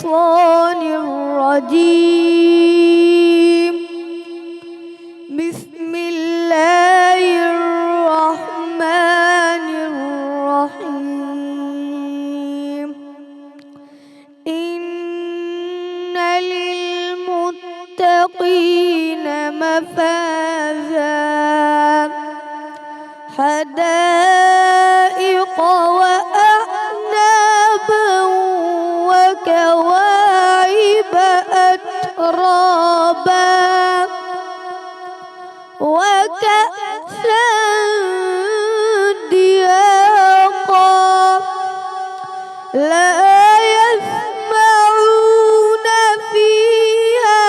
الشيطان الرجيم. بسم الله الرحمن الرحيم. إن للمتقين مفازا حدائق وأعنابا وكواعب أترابا وكأسا دهاقا لا يسمعون فيها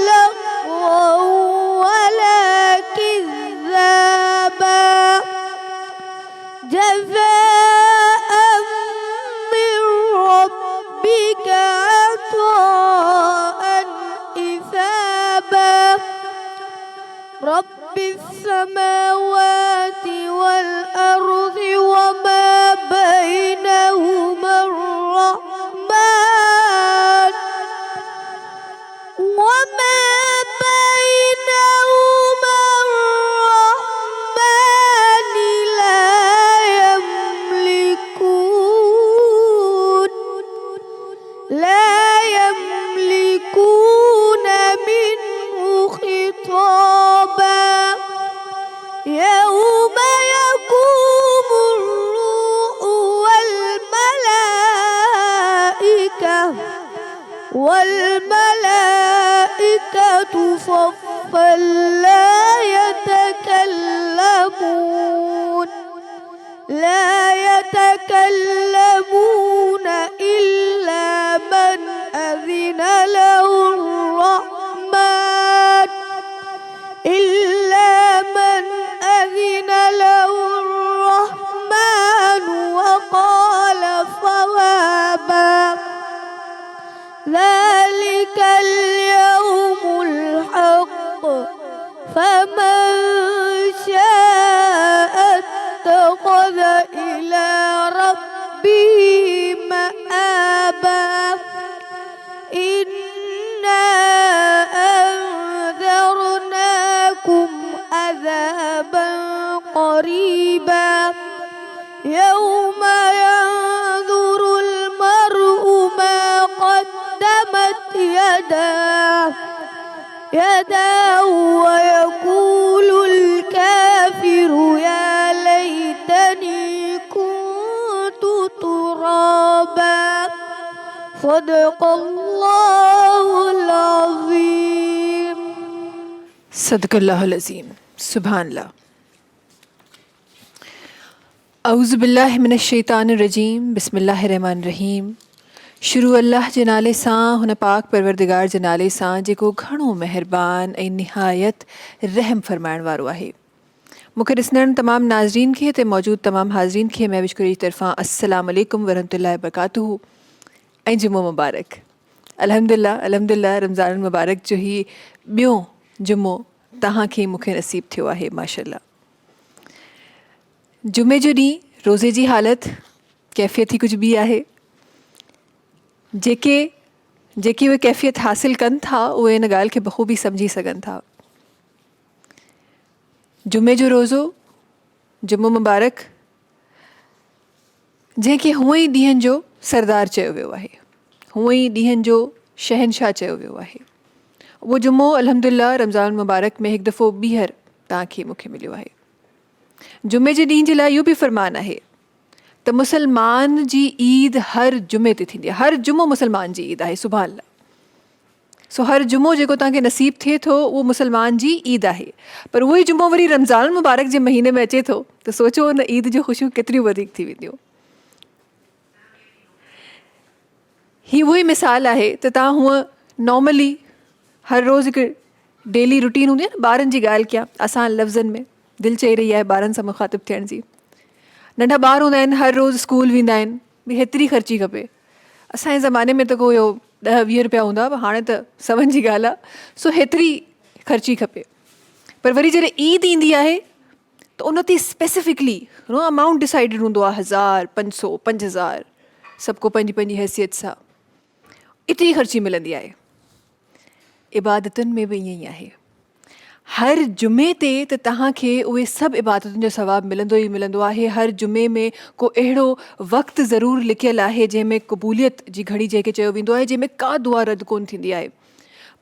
لغوا ولا كذابا جزاء من ربك عطاء حسابا. رب السماوات والأرض وما بينهما الرحمن وما بينهما الرحمن لا يملكون منه خطابا. يوم يقوم الروح والملائكة صفا لا يتكلمون إلا من أذن له الرحمن وقال صوابا. ذلك اليوم الحق فمن شاء اتخذ إلى ربه مآبا. إنا أنذرناكم عذابا قريبا يوم ينظر المرء ما قدمت يداه ويقول الكافر يا ليتني كنت ترابا. صدق الله العظيم. صدق اللہ العظیم. سبحان اللہ. اعوذ باللہ من الشیطان الرجیم. بسم اللہ الرحمن الرحیم. شروع اللہ جنالے ساں ہن پاک پروردگار جنالے ساں جیکو گھणو مہربان ऐं نہایت رحم فرمائण وارو आहे. मूंखे ॾिसंदड़ तमामु नाज़रीन खे ते मौजूदु तमामु हाज़रीन खे मैं विशकुरी जी तरफ़ां अस्सलामु अलैकुम वरहमतुल्लाहि वबरकातुहू ऐं जुमो मुबारक. अल्हम्दुलिल्लाह रमज़ान मुबारक जो ही ॿियो जुमो तव्हांखे मूंखे नसीब थियो आहे माशाअल्लाह. जुमे जो ॾींहुं रोज़े जी हालत कैफ़ियत ई कुझु ॿी आहे. जेके उहे कैफ़ियत हासिल कनि था उहे इन ॻाल्हि खे बख़ूबी सम्झी सघनि था. जुमे जो रोज़ो जुमो मुबारक जंहिंखे हूअं ई ॾींहंनि जो सरदार चयो वियो आहे, हूअं ई ॾींहंनि जो शहनशाह चयो वियो आहे. उहो जुमो अल्हम्दुलिल्लाह रमज़ान मुबारक में हिकु दफ़ो ॿीहर तव्हांखे मूंखे मिलियो आहे. जुमे जे ॾींहं जे लाइ इहो बि फ़रमान आहे त मुसलमान जी ईद हर जुमे ते थींदी आहे. हर जुमो मुसलमान जी ईद आहे. सुभान अल्लाह. सो हर जुमो जेको तव्हांखे नसीब थिए थो उहो मुसलमान जी ईद आहे. पर उहो ई जुमो वरी रमज़ान मुबारक जे महीने में अचे थो त सोचो हुन ईद जूं ख़ुशियूं केतिरियूं वधीक थी वेंदियूं. हीअ उहा ई मिसाल आहे त तव्हां हूअं नॉर्मली हर रोज़ु हिकु डेली रूटीन हूंदी आहे न. ॿारनि जी ॻाल्हि कयां आसान लफ़्ज़नि में, दिलि चई रही आहे ॿारनि सां मुखातिब थियण जी. नंढा ॿार हूंदा आहिनि, हर रोज़ु स्कूल वेंदा आहिनि, भई हेतिरी ख़र्ची खपे. असांजे ज़माने में त को इहो 10-20 रुपया हूंदा हुआ, हाणे त सभनि जी ॻाल्हि आहे. सो हेतिरी ख़र्ची खपे. पर वरी जॾहिं ईद ईंदी आहे त उन ते स्पेसिफिकली अमाउंट डिसाइडिड हूंदो आहे. 1000, 500, 5000 सभु को पंहिंजी पंहिंजी हैसियत सां. एतिरी ख़र्ची मिलंदी आहे। इबादतुनि में बि ईअं ई आहे। हर जुमे ते त तव्हांखे उहे सभु इबादतुनि जो सवाबु मिलंदो ई मिलंदो आहे। हर जुमे में को अहिड़ो वक़्तु ज़रूरु लिखियलु आहे जंहिंमें क़बूलियत जी घड़ी जंहिंखे चयो वेंदो आहे, जंहिंमें का दुआ रद्द कोन थींदी आहे।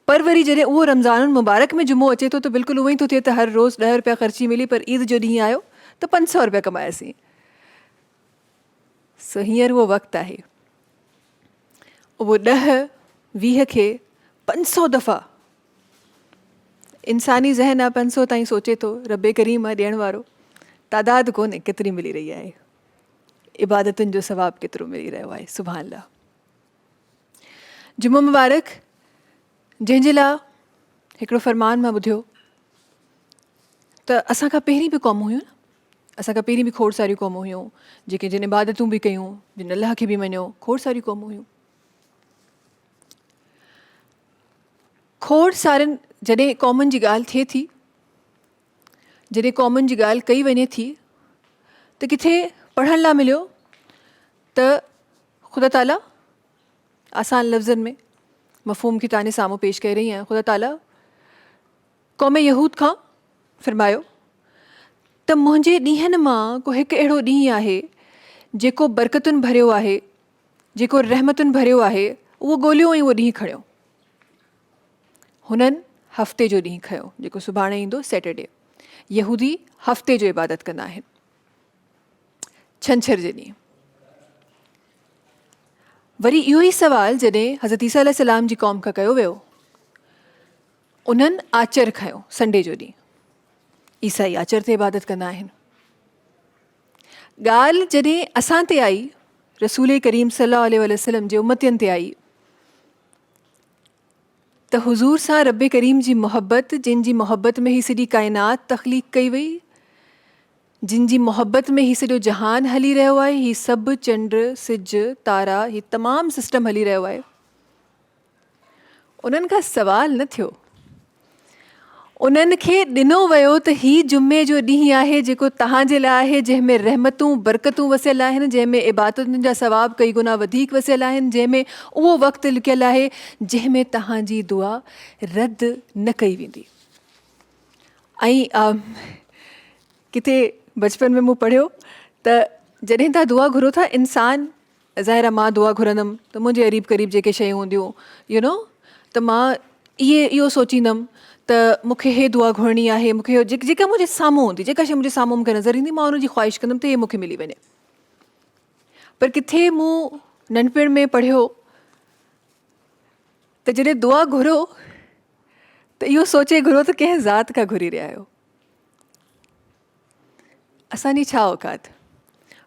पर वरी जॾहिं उहो रमज़ानुल मुबारक में जुमो अचे थो त बिल्कुलु उहो ई थो थिए त हर रोज़ु 10 रुपया ख़र्ची मिली, पर ईद जो ॾींहुं आयो त 500 रुपया कमायासीं। सो हींअर उहो वक़्तु आहे, उहो 10-20 खे 500 दफ़ा इंसानी ज़हन आहे 500 ताईं सोचे थो, रब्बे करीम आहे ॾियण वारो, तादाद कोन्हे केतिरी मिली रही आहे, इबादतुनि जो सवाबु केतिरो मिली रहियो आहे। सुभान अल्लाह। जुमो मुबारक जंहिंजे लाइ हिकिड़ो फ़रमान मां ॿुधियो त असां खां पहिरीं बि क़ौमूं हुयूं न, असां खां पहिरीं बि खोड़ सारियूं क़ौमूं हुयूं जेके जिन इबादतूं बि कयूं, जिन अलाह खे बि मञियो, खोड़ सारियूं क़ौमूं हुयूं। खोड़ सारनि जॾहिं क़ौमुनि जी ॻाल्हि थिए थी, जॾहिं क़ौमुनि जी ॻाल्हि कई वञे थी त किथे पढ़ण लाइ मिलियो त ख़ुदा ताला आसान लफ़्ज़नि में मफ़हूम खे तव्हांजे साम्हूं पेश करे रही आहियां। ख़ुदा ताला क़ौम यहूद खां फ़रमायो त मुंहिंजे ॾींहंनि मां को हिकु अहिड़ो ॾींहुं आहे जेको बरकतुनि भरियो आहे, जेको रहमतुनि भरियो आहे, उहो ॻोल्हियो ऐं उहो ॾींहुं खणियो। हुननि हफ़्ते जो ॾींहुं खयो जेको सुभाणे ईंदो सैटरडे। यहूदी हफ़्ते जो इबादत कंदा आहिनि, छंछर जे ॾींहुं। वरी इहो ई सवाल जॾहिं हज़रत ईसा अलैहिस्सलाम जी क़ौम खां कयो वियो, उन्हनि आचर खयो संडे जो ॾींहुं। ईसाई आचर ते इबादत कंदा आहिनि। ॻाल्हि जॾहिं असां ते आई, रसूल करीम सल्लल्लाहु अलैहि वसल्लम जे उम्मतियुनि ते आई, त हुज़ूर सां रब्बे करीम जी मोहब्बत, जिन जी मोहब्बत में ही सॼी काइनात तख़लीक़ कई वई, जिन जी मोहब्बत में ही सॼो जहान हली रहियो आहे, ही सभु चंड सिज तारा, ही तमामु सिस्टम हली रहियो आहे, उन्हनि खां सवाल न थियो। उन्हनि खे ॾिनो वियो त हीउ जुमे जो ॾींहुं आहे जेको तव्हांजे लाइ आहे, जंहिंमें रहमतूं बरकतूं वसियल आहिनि, जंहिंमें इबादतुनि जा सवाब कई गुना वधीक वसियल आहिनि, जंहिंमें उहो वक़्तु लिखियलु आहे जंहिंमें तव्हांजी दुआ रद्द न कई वेंदी। ऐं किथे बचपन में मूं पढ़ियो त जॾहिं तव्हां दुआ घुरो था, इंसान ज़ाहिर आहे मां दुआ घुरंदमि त मुंहिंजे क़रीब क़रीब जेके शयूं हूंदियूं त मां इहो सोचींदमि त मूंखे हे दुआ घुरणी आहे, मूंखे जेका मुंहिंजे साम्हूं हूंदी, जेका शइ मुंहिंजे साम्हूं मूंखे नज़र ईंदी, मां उनजी ख़्वाहिश कंदमि त हे मूंखे मिली वञे। पर किथे मूं नंढपिण में पढ़ियो त जॾहिं दुआ घुरो त इहो सोचे घुरो त कंहिं ज़ात खां घुरी रहिया आहियो, असांजी छा औकात।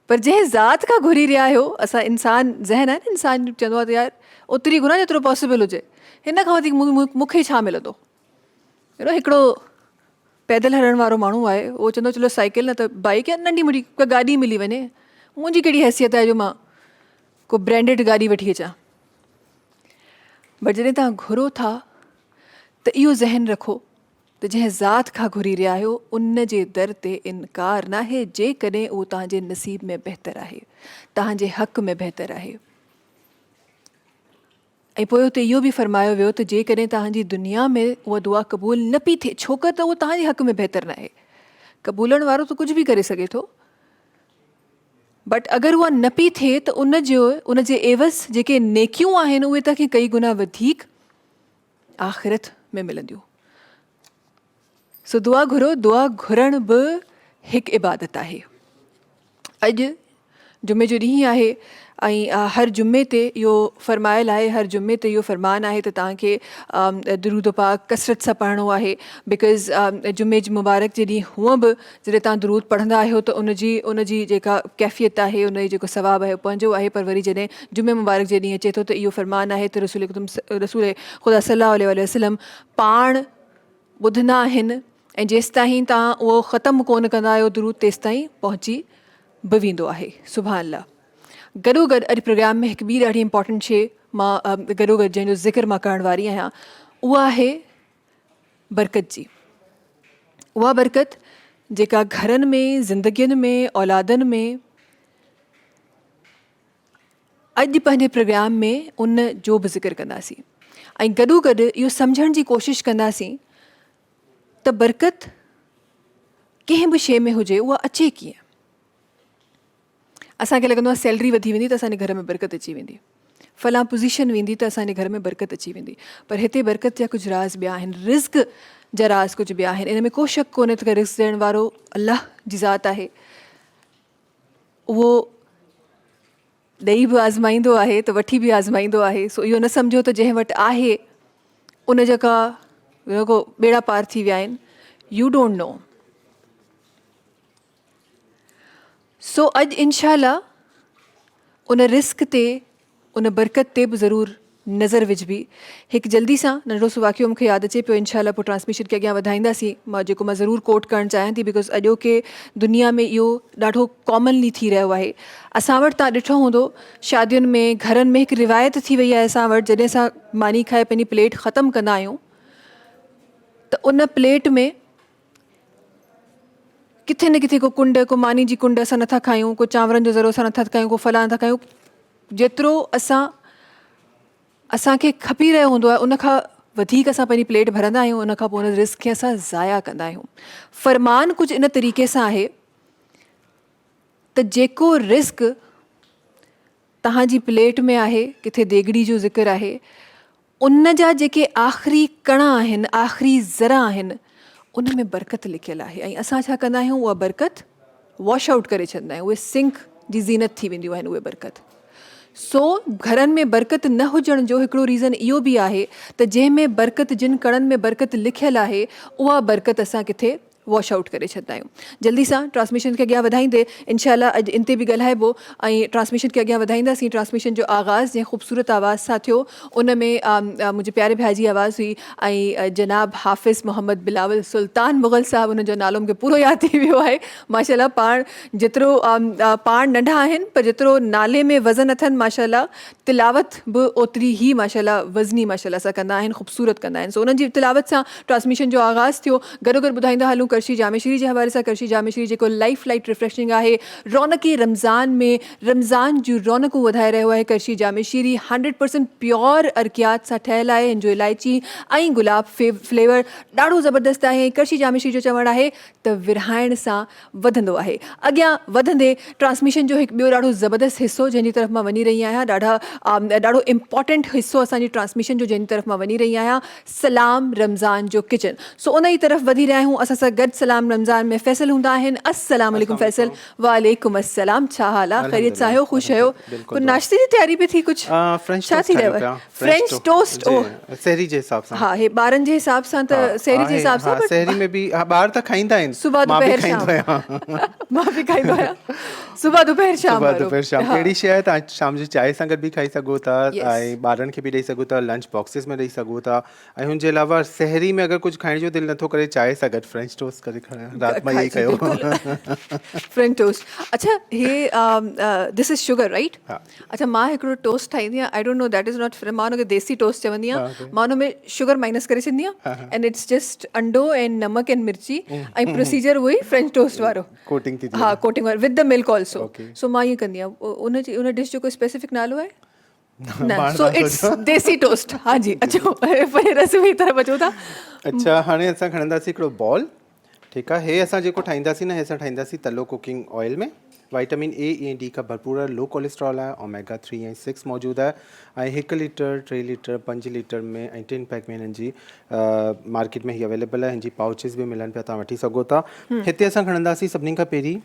पर जंहिं ज़ात खां घुरी रहिया आहियो, असां इंसान ज़हन आहे न, इंसान चवंदो आहे त यार ओतिरी घुरां जेतिरो पॉसिबल हुजे, हिन खां वधीक मूंखे छा मिलंदो। हिकिड़ो पैदल हलण वारो माण्हू आहे, उहो चवंदो चलो साइकिल न त बाइक या नंढी मुंढी का गाॾी मिली वञे, मुंहिंजी कहिड़ी हैसियत आहे जो मां को ब्रांडेड गाॾी वठी अचां। बट जॾहिं तव्हां घुरो था त इहो ज़हन रखो त जंहिं ज़ात खां घुरी रहिया आहियो उन जे दर ते इनकार न आहे, जेकॾहिं उहो तव्हांजे नसीब में बहितर आहे, तव्हांजे हक़ में बहितर आहे। ऐं पोइ उते इहो बि फ़रमायो वियो त जेकॾहिं तव्हांजी दुनिया में उहा दुआ क़बूल न पई थिए, छो त उहो तव्हांजे हक़ में बहितर न आहे। क़बूलण वारो त कुझु बि करे सघे थो, बट अगरि उहा न पई थिए त उनजे एवज़ जेके नेकियूं आहिनि उहे तव्हांखे कई गुना वधीक आख़िरत में मिलंदियूं। सो दुआ घुरो, दुआ घुरण बि हिकु इबादत आहे। अॼु जुमे जो ॾींहुं आहे ऐं हर जुमे ते इहो फ़रमायल आहे, हर जुमे ते इहो फ़रमान आहे त तव्हांखे दुरूद पाक कसरत सां पढ़णो आहे। बिकॉज़ जुमे जी मुबारक जे ॾींहुं हूअं बि जॾहिं तव्हां दुरूद पढ़ंदा आहियो त उनजी जेका कैफ़ियत आहे, उनजो जेको सवाबु आहे पंहिंजो आहे। पर वरी जॾहिं जुमे मुबारक जे ॾींहुं अचे थो त इहो फ़रमान आहे त रसूल ख़ुदा सल्लल्लाहु अलैहि वसल्लम पाण ॿुधंदा आहिनि ऐं जेसिताईं तव्हां उहो ख़तमु कोन कंदा आहियो दुरूद, तेसिताईं पहुची बि वेंदो आहे। सुभाणे अल्लाह। गॾोगॾु अॼु प्रोग्राम में हिकु ॿी ॾाढी इंपॉर्टेंट शइ मां गॾोगॾु जंहिंजो ज़िक्र मां करण वारी आहियां, उहा आहे बरकत जी। उहा बरकत जेका घरनि में, ज़िंदगियुनि में, औलादनि में अॼु पंहिंजे प्रोग्राम में उन जो बि ज़िक्र कंदासीं ऐं गॾोगॾु इहो सम्झण जी कोशिशि कंदासीं त बरकत कंहिं बि शइ में हुजे उहा अचे कीअं. असांखे लॻंदो आहे सैलरी वधी वेंदी त असांजे घर में बरकत अची वेंदी, फलां पोज़ीशन वेंदी त असांजे घर में बरकत अची वेंदी, पर हिते बरकत जा कुझु राज़ ॿिया आहिनि, रिज़्क़ जा राज़ कुझु ॿिया आहिनि. इन में को शक कोन्हे त रिज़्क़ ॾियण वारो अलाह जी ज़ात आहे. उहो ॾेई बि आज़माईंदो आहे त वठी बि आज़माईंदो आहे. सो इहो न सम्झो त जंहिं वटि आहे उन जा का को ॿेड़ा पार थी विया आहिनि. You don't know. सो अॼु इंशाअल्लाह उन रिस्क ते, उन बरकत ते बि ज़रूरु नज़र विझबी. हिकु जल्दी सां नंढड़ो सो वाक़ियो मूंखे यादि अचे पियो, इंशाअल्लाह पोइ ट्रांसमिशन खे अॻियां वधाईंदासीं. मां ज़रूरु कोट करणु चाहियां थी बिकॉज़ अॼोके दुनिया में इहो ॾाढो कॉमनली थी रहियो आहे. असां वटि तव्हां ॾिठो हूंदो शादियुनि में, घरनि में हिकु रिवायत थी वई आहे असां वटि, जॾहिं असां मानी खाए पंहिंजी प्लेट ख़तमु कंदा आहियूं त उन प्लेट में किथे न किथे को कुंड, को मानी जी कुंड असां नथा खायूं, को चांवरनि जो ज़रो असां नथा खायूं, को फलां नथा खायूं. जेतिरो असांखे खपी रहियो हूंदो आहे उन खां वधीक असां पंहिंजी प्लेट भरंदा आहियूं. उन खां पोइ उन रिस्क खे असां ज़ाया कंदा आहियूं. फ़रमान कुझु इन तरीक़े सां आहे त जेको रिस्क तव्हांजी प्लेट में आहे, किथे देगड़ी जो ज़िक्र आहे, उन जा जेके आख़िरी कण आहिनि, आख़िरी ज़रा आहिनि, उन में बरकत लिखियलु आहे. ऐं असां छा कंदा आहियूं, उहा बरकत वॉश आउट करे छॾींदा आहियूं. उहे सिंक जी ज़ीनत थी वेंदियूं आहिनि उहे बरकत. सो घरनि में बरकत न हुजण जो हिकिड़ो रीज़न इहो बि आहे त जंहिंमें बरकत, जिन कणनि में बरकत लिखियलु आहे, उहा बरकत असां किथे वॉश आउट करे छॾींदा आहियूं. जल्दी सां ट्रांसमिशन खे अॻियां वधाईंदे इंशाअल्लाह अॼु इन ते बि ॻाल्हाइबो ऐं ट्रांसमिशन खे अॻियां वधाईंदासीं. ट्रांसमिशन जो आगाज़ जंहिं ख़ूबसूरत आवाज़ सां थियो, उन में मुंहिंजे प्यारे भाउ जी आवाज़ हुई ऐं जनाब हाफ़िज़ मोहम्मद बिलावल सुल्तान मुग़ल साहिबु, उन जो नालो मूंखे पूरो यादि थी वियो आहे. माशाअल्लाह पाण जेतिरो पाण नंढा आहिनि पर जेतिरो नाले में वज़न अथनि, माशाअल्लाह तिलावत बि ओतिरी ई माशाअल्लाह वज़नी माशाअल्लाह सां कंदा आहिनि, ख़ूबसूरत कंदा आहिनि. सो उन्हनि जी तिलावत सां ट्रांसमिशन जो आगाज़ थियो. गॾोगॾु ॿुधाईंदा हलूं करशी जामे शरी जे हवाले सां. करशी जामे शरी जेको लाइफ लाइट रिफ्रेशिंग आहे, रौनक़ी रमज़ान में रमज़ान जूं रौनकूं वधाए रहियो आहे. करशी जामे शरी 100% प्योर अर्कियात सां ठहियलु आहे. हिन जो इलायची ऐं गुलाब फ्लेवर ॾाढो ज़बरदस्त आहे. करशी जामे शरी जो चवणु आहे त विरहाइण सां वधंदो आहे. अॻियां वधंदे ट्रांसमिशन जो हिकु ॿियो ॾाढो ज़बरदस्त हिसो जंहिंजी तरफ़ मां वञी रही आहियां, ॾाढो इम्पॉर्टेंट हिसो असांजी ट्रांसमिशन जो जंहिंजी तरफ़ मां वञी रही आहियां, सलाम रमज़ान जो किचन. सो उन जी तरफ़ वधी रहिया आहियूं. असां सां गॾु सलाम रमज़ान में फैसल हूंदा आहिनि. अस्सलाम वालेकुम फैसल. वालेकुम अस्सलाम. छा हाल आहे? ख़ैरियत सां आहियो? ख़ुशि आहियो? कुझु नाश्ते जी तयारी पई थी? कुझु छा थी रहियो आहे? French toast. ओह, सहरी जे हिसाब सां. हा, हे ॿारनि जे हिसाब सां त सहरी जे हिसाब सां. सहरी में बि ॿार त खाईंदा आहिनि, सुबुह दोपहर शाम. मां बि खाईंदो आहियां सुबुह दोपहर शाम. अहिड़ी शइ आहे तव्हां शाम जो चांहि सां गॾु बि खाई सघो था ऐं ॿारनि खे बि ॾेई सघो था, लंच बॉक्सिस में ॾेई सघो था. ऐं हुनजे अलावा सहरी में अगरि कुझु खाइण जो दिलि नथो करे, चांहि सां गॾु फ्रेंच टोस्ट करे खाइण. राति मां इहे कयो फ्रेंच टोस्ट. अच्छा, हे दिस इज़ शुगर राइट? अच्छा, मां हिकिड़ो टोस्ट ठाहींदी आहियां. I don't know that is not, मां हुनखे देसी टोस्ट चवंदी आहियां. मां हुन में शुगर माइनस करे छॾंदी आहियां and it's just undo and नमक एंड मिर्ची ऐं प्रोसीजर उहो ई फ्रेंच टोस्ट वारो. कोटिंग थी. हा, कोटिंग वारो विद द मिल्क ऑल्सो. सो मां ईअं कंदी आहियां. उन डिश जो कोई स्पेसिफिक नालो आहे न? सो इट्स देसी टोस्ट. हा जी, अचो रेसिपी जी तरफ़ अचो था. अच्छा, हाणे असां खणंदासीं हिकिड़ो बॉल. ठीकु आहे. हे असां जेको ठाहींदासीं न, हे असां ठाहींदासीं तलो कुकिंग ऑयल में. विटामिन ए ऐं डी का भरपूर आहे, लो कोलेस्ट्रॉल आहे, ओमेगा 3 ऐं 6 मौजूदु आहे. ऐं 1 लीटर, 3 लीटर, 5 लीटर में ऐं 10 पैक में हिननि जी मार्केट में हीअ अवेलेबल आहे. हिन जी पाउचिस बि मिलनि पिया, तव्हां वठी सघो था. हिते असां खणंदासीं सभिनी खां पहिरीं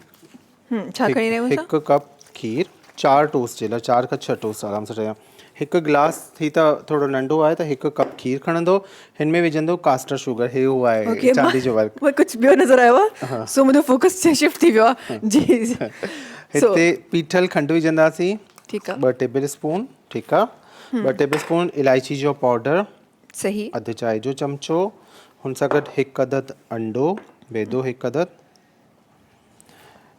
हिकु कप खीर. 4 टोस्ट जे लाइ 4 खां 6 टोस्ट आराम सां चयां. 1 गिलास थी त थोरो नंढो आहे त 1 कप खीर खणंदो. हिन में विझंदो कास्टर शुगर. हे उहो आहे चांदी जो वर्क. कुझु ॿियो नज़र आयो आहे, सो मुंहिंजो फोकस शिफ्ट थी वियो आहे जी. हिते पीठल खंडु विझंदासीं. ठीकु आहे. 2 टेबल स्पून. ठीकु आहे. 2 टेबल स्पून इलायची जो पाउडर. सही. अधु चांहि जो चमिचो. हुन सां गॾु 1 अदद अंडो, बेदो 1 अदद.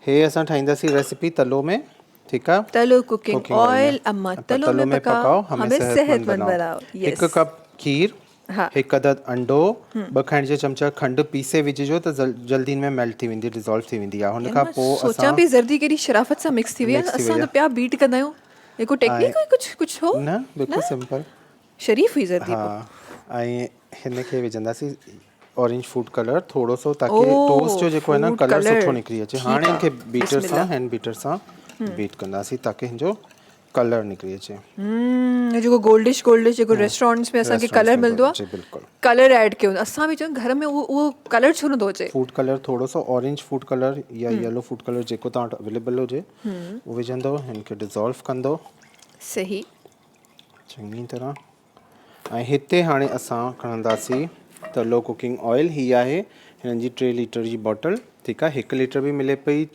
हे असां ठाहींदासीं रेसिपी तलो में. ठीकु आहे. तलो कुकिंग ऑयल. अम्मा तलो में पकाओ, हमें सेहतमंद बनाओ. 1 कप खीर. 1 अदद अंडो. 2 खाइण जा चमचा खंडु पीसे विझिजो त जल्दी में मेल्ट थी वेंदी, डिज़ोल्व थी वेंदी आहे. हुन खां पोइ सोचां पई ज़र्दी केॾी शराफ़त सां मिक्स थी वई आहे. असां त पिया बीट कंदा आहियूं. ये को टेक्निक कोई कुछ हो न बिल्कुलु सिंपल शरीफ हुई ज़रदी हा ऐं हिन खे विझंदासीं ऑरेंज फूड कलर थोरो सो ताकी टोस्ट जो जेको आहे न कलर सुठो निकिरी अचे हाणे हिनखे बीटर सां हैंड बीटर सां बीट कंदासीं ताकी हिनजो कलर निकिरी अचे जेको गोल्डिश जेको रेस्टोरेंट्स में असांखे कलर मिलंदो आहे बिल्कुलु कलर ऐड कयो असां बि चऊं घर में उहो कलर छो नथो अचे फूड कलर थोरो सो ऑरेंज फूड कलर या येलो फूड कलर जेको तव्हां वटि अवेलेबल हुजे उहो विझंदो हिनखे डिज़ोल्व कंदो सही चङी तरह ऐं हिते हाणे असां खणंदासीं तलो कुकिंग ऑयल ही आहे हिननि जी 3 लीटर जी बॉटल ठीकु आहे 1 लीटर बि मिले पई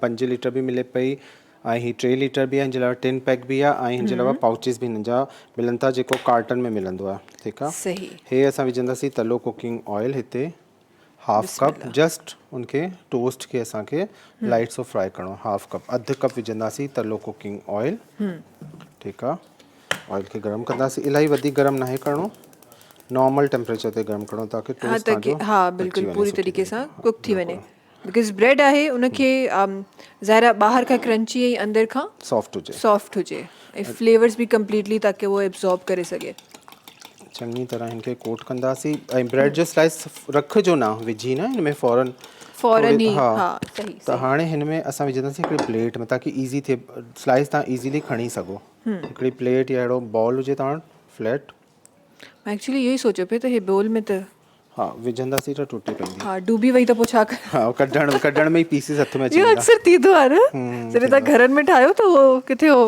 5 लीटर बि मिले पई ऐं ही 3 लीटर बि आहे हिन जे अलावा टिन पैक बि आहे ऐं हिन जे अलावा पाउचिस बि हिन जा मिलनि था जेको कार्टन में मिलंदो आहे ठीकु आहे सही हे असां विझंदासीं तलो कुकिंग ऑयल हिते हाफ कप जस्ट उनखे टोस्ट खे असांखे लाइट सो फ्राई करिणो हाफ कप अधु कप विझंदासीं तलो कुकिंग ऑयल ठीकु आहे ऑयल खे गरम कंदासीं इलाही वधीक गरम नाहे करिणो नॉर्मल टेम्परेचर ते गरम करिणो ताकी टोस्ट तव्हांजो हा बिल्कुलु पूरी तरीक़े सां कुक थी वञे बिकॉज़ ब्रेड आहे उनखे ज़ाहिर ॿाहिरि खां क्रंची ऐं अंदरि खां सॉफ्ट हुजे ऐं फ्लेवर्स बि कंप्लीटली ताकी उहो एब्ज़ॉर्ब करे सघे चङी तरह हिनखे कोट कंदासीं ऐं ब्रेड जो स्लाइस रखिजो न विझी न हिन में फौरन ई हा सही त हाणे हिन में असां विझंदासीं हिकिड़ी प्लेट में ताकी ईज़ी थिए स्लाइस तव्हां ईज़ीली खणी सघो हिकिड़ी प्लेट या अहिड़ो बॉल हुजे तव्हां फ्लैट मां एक्चुअली इहो ई सोचियो पियो त हे बोल में त हा विझंदासीं त टुटी पवंदी हा डूबी वई त पोइ छा कर हा कढण में ई पीसिस हथ में अची इहो अक्सर थींदो आहे न जॾहिं तव्हां घरनि में ठाहियो त उहो किथे हो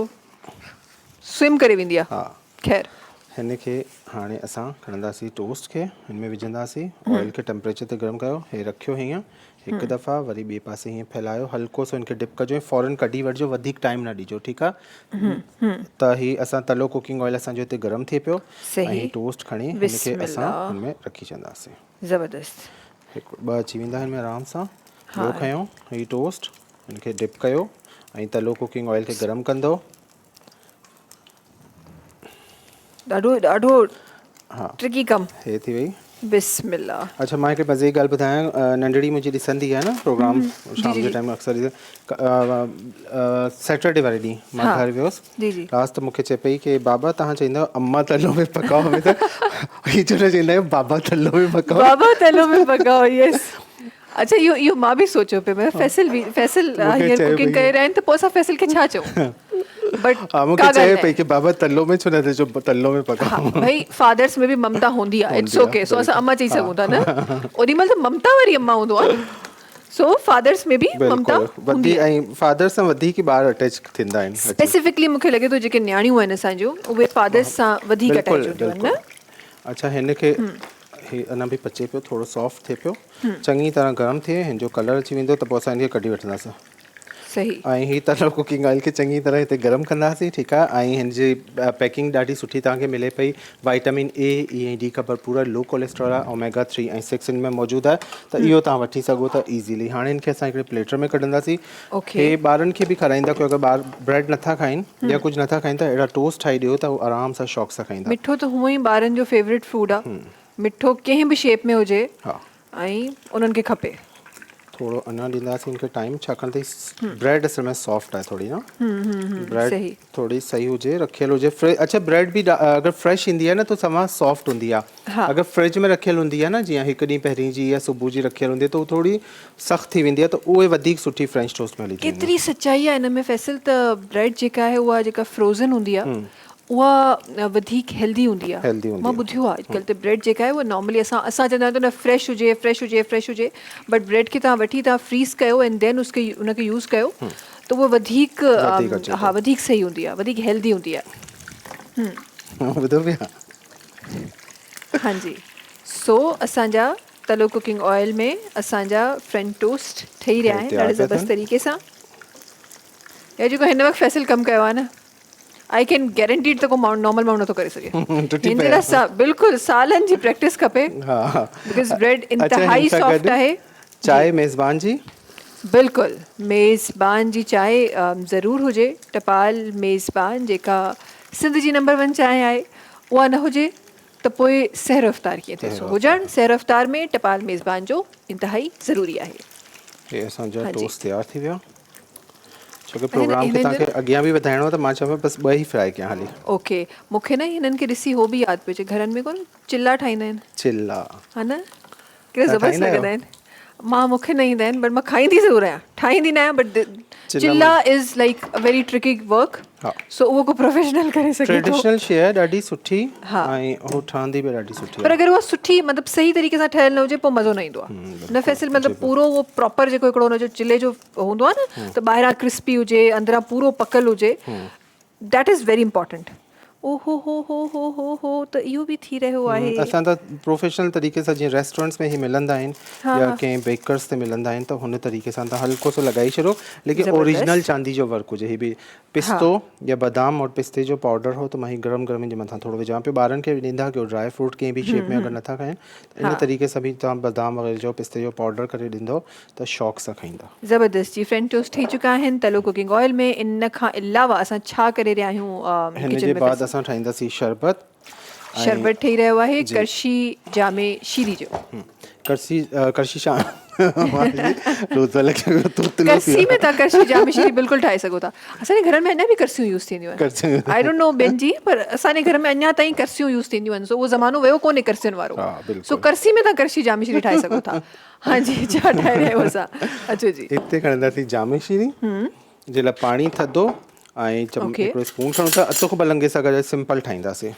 स्विम करे वेंदी आहे हा ख़ैर हिन खे हाणे असां खणंदासीं टोस्ट खे हिन में विझंदासीं ऑयल खे टेम्परेचर ते गरम कयो हे रखियो हीअं हिकु दफ़ा वरी ॿिए पासे हीअं फैलायो हल्को सो हिनखे डिप कजो ऐं फौरन कढी वठिजो वधीक टाइम न ॾिजो ठीकु आहे त ही असां तलो कुकिंग ऑयल असांजो हिते गरम थिए पियो ऐं टोस्ट खणी हिनखे असां हिन में रखी छॾंदासीं ज़बरदस्त हिकु ॿ अची वेंदा हिन में आराम सां ॿियो खयों ही टोस्ट हिनखे डिप कयो ऐं तलो कुकिंग ऑयल खे गरम कंदो ॾाढो हा ट्रिकी कमु हे थी वई बिस्मिल्लाह अच्छा मां हिकिड़ी मज़े जी ॻाल्हि ॿुधायां नंढड़ी मुंहिंजी ॾिसंदी आहे न प्रोग्राम शाम जे टाइम अक्सर सैटरडे वारे ॾींहुं मां घर वियुसि लास्ट त मूंखे चए पई की बाबा तव्हां चईंदा आहियो अम्मा तलो में पकाओ हमें त हीअ चवंदा आहियूं बाबा तलो में पकाओ यस अच्छा इहो मां बि सोचियो पियो फैसल हींअर कुकिंग करे रहिया आहिनि त पोइ असां फैसल खे छा चऊं बट मूंखे चए पई की बाबा तलो में छो न चओ तलो में पकाओ भाई फादर्स में बि ममता हूंदी आहे इट्स ओके सो असां अम्मा चई सघूं था न ओॾी महिल त ममता वारी अम्मा हूंदो आहे सो फादर्स में बि ममता हूंदी ऐं फादर्स सां वधीक ॿार अटैच थींदा आहिनि स्पेसिफिकली मूंखे लॻे थो जेके न्याणियूं आहिनि असांजूं उहे फादर्स सां वधीक अटैच हूंदियूं आहिनि न अच्छा हिनखे ही अञा बि पचे पियो थोरो सॉफ्ट थिए पियो चङी तरह गरम थिए हिन जो कलर अची वेंदो त पोइ असां हिनखे कढी वठंदासीं सही ऐं ही तलो कुकिंग ऑयल खे चङी तरह हिते गरम कंदासीं ठीकु आहे ऐं हिन जी पैकिंग ॾाढी सुठी तव्हांखे मिले पई वाइटामिन ए ऐं डी का भरपूर लो कोलेस्ट्रॉल आहे ओमेगा 3 ऐं 6 हिन में मौजूदु आहे त इहो तव्हां वठी सघो था ईज़ीली हाणे हिनखे असां हिकिड़े प्लेटर में कढंदासीं हे ॿारनि खे बि खाराईंदा की अगरि ॿार ब्रेड नथा खाइनि या कुझु नथा खाइनि त अहिड़ा टोस्ट ठाहे ॾियो त उहो आराम सां शौक़ सां खाईंदा मिठो त हूअं ई ॿारनि जो फेवरेट फूड आहे मिठो कंहिं बि शेप में हुजे ऐं उन्हनि खे खपे थोरो अञा ॾींदासीं हिनखे टाइम छाकाणि त ब्रेड असल में सॉफ्ट आहे थोरी न ब्रेड थोरी सही हुजे रखियल हुजे अच्छा ब्रेड बि अगरि फ्रेश ईंदी आहे न त तमामु सॉफ्ट हूंदी आहे अगरि फ्रिज में रखियल हूंदी आहे न जीअं हिकु ॾींहुं पहिरीं जी या सुबुह जी रखियल हूंदी आहे त उहो थोरी सख़्तु थी वेंदी आहे त उहे वधीक सुठी फ्रेंच टोस्ट में हली केतिरी सचाई आहे हिन में फैसल त ब्रेड जेका आहे उहा जेका फ्रोज़न हूंदी आहे उहा वधीक हेल्दी हूंदी आहे मां ॿुधियो आहे अॼुकल्ह त ब्रेड जेका आहे उहा नॉर्मली असां चवंदा आहियूं त न फ्रेश हुजे बट ब्रेड खे तव्हां वठी तव्हां फ्रीज़ कयो एंड देन उनखे यूज़ कयो त उहा वधीक वधीक सही हूंदी आहे वधीक हेल्दी हूंदी आहे हां जी सो असांजा तलो कुकिंग ऑयल में असांजा फ्रेंच टोस्ट ठही रहिया आहिनि ॾाढे ज़बरदस्त तरीक़े सां या जेको हिन वक़्तु फैसल कमु कयो आहे न आई कैन गारंटीड त को नॉर्मल माण्हू नथो करे सघे हिन जे लाइ बिल्कुलु सालनि जी प्रैक्टिस खपे बिकॉज़ ब्रेड इंतहाई सॉफ्ट आहे चांहि मेज़बान जी बिल्कुलु मेज़बान जी चांहि ज़रूरु हुजे टपाल मेज़बान जेका सिंध जी नंबर 1 चांहि आहे उहा न हुजे त पोइ सहर अफ़्तार कीअं थिए सो हुजणु सहर अफ़्तार में टपाल मेज़बान जो इंतहाई ज़रूरी आहे हे असांजा टोस्ट तयारु थी विया छोकी प्रोग्राम खे तव्हांखे अॻियां बि वधाइणो आहे त मां चवां बसि 2 ई फ्राई कयां हाली. ओके, मूंखे न हिननि खे ॾिसी हो बि यादि पियो अचे, घरनि में कोन चिला ठाहींदा आहिनि, चिल्ला हा न, केॾा तव्हां ज़बरदस्त ठाहींदा लॻंदा आहिनि. मूंखे न ईंदा आहिनि, बट मां खाईंदी ज़रूरु आहियां, ठाहींदी न आहियां, बट चिल्ला is like a very tricky work. हा. सो उहो को प्रोफेशनल करे सघे थो. ट्रेडिशनल शइ आहे ॾाढी सुठी. हा. ऐं उहो ठहंदी बि ॾाढी सुठी पर आहे. अगरि उहा सुठी मतिलबु सही तरीक़े सां ठहियल न हुजे पोइ मज़ो न ईंदो आहे. न फैसिल मतिलबु पूरो उहो प्रॉपर जेको हिकिड़ो हुनजो चिले जो हूंदो आहे न, त ॿाहिरां क्रिस्पी हुजे, अंदरां पूरो पकल हुजे, दैट इज़ वेरी इंपॉर्टेंट. ओ हो हो त इहो बि थी रहियो आहे. असां त प्रोफेशनल तरीक़े सां जीअं रेस्टोरेंट्स में ई मिलंदा आहिनि या कंहिं बेकर्स ते मिलंदा आहिनि, त हुन तरीक़े सां तव्हां हल्को सो लॻाई छॾो, लेकिन ओरिजिनल चांदी जो वर्क हुजे. हीअ बि पिस्तो या बादाम और पिस्ते जो पाउडर हो, त मां हीअ गरम गरम जे मथां थोरो विझां पियो. ॿारनि खे ॾींदा कयो ड्राई फ्रूट कंहिं बि शेप में अगरि नथा खाइनि, त इन तरीक़े सां बि तव्हां बादाम वग़ैरह जो पिस्ते जो पाउडर करे ॾींदो त शौक़ सां खाईंदा. ज़बरदस्त. जी फ्रेंच टोस्ट ठही चुका आहिनि तलो कुकिंग ऑयल में. इन खां अलावा असां छा करे रहिया आहियूं हिन जे बाद असां ठाहींदासीं शरबत. शरबत ठही रहियो आहे करशी जामे शीरी जो. करशी शाम करसी में तव्हां करशी जामे शीरी बिल्कुलु ठाहे सघो था. असांजे घर में अञा बि करसियूं यूज़ थींदियूं आहिनि. आई डोंट नो ॿियनि जी, पर असांजे घर में अञा ताईं करसियूं यूज़ थींदियूं आहिनि. सो उहो ज़मानो वियो कोन्हे करसियुनि वारो. सो करसी में तव्हां करशी जामे शीरी ठाहे सघो था. हाँ जी, छा ठाहे रहियो असां? अचो जी. हिते खणंदासीं जामे शीरी जे लाइ पाणी थधो ऐं हिकिड़ो स्पून खणूं था. अतो बलंगे सां गॾु सिंपल ठाहींदासीं.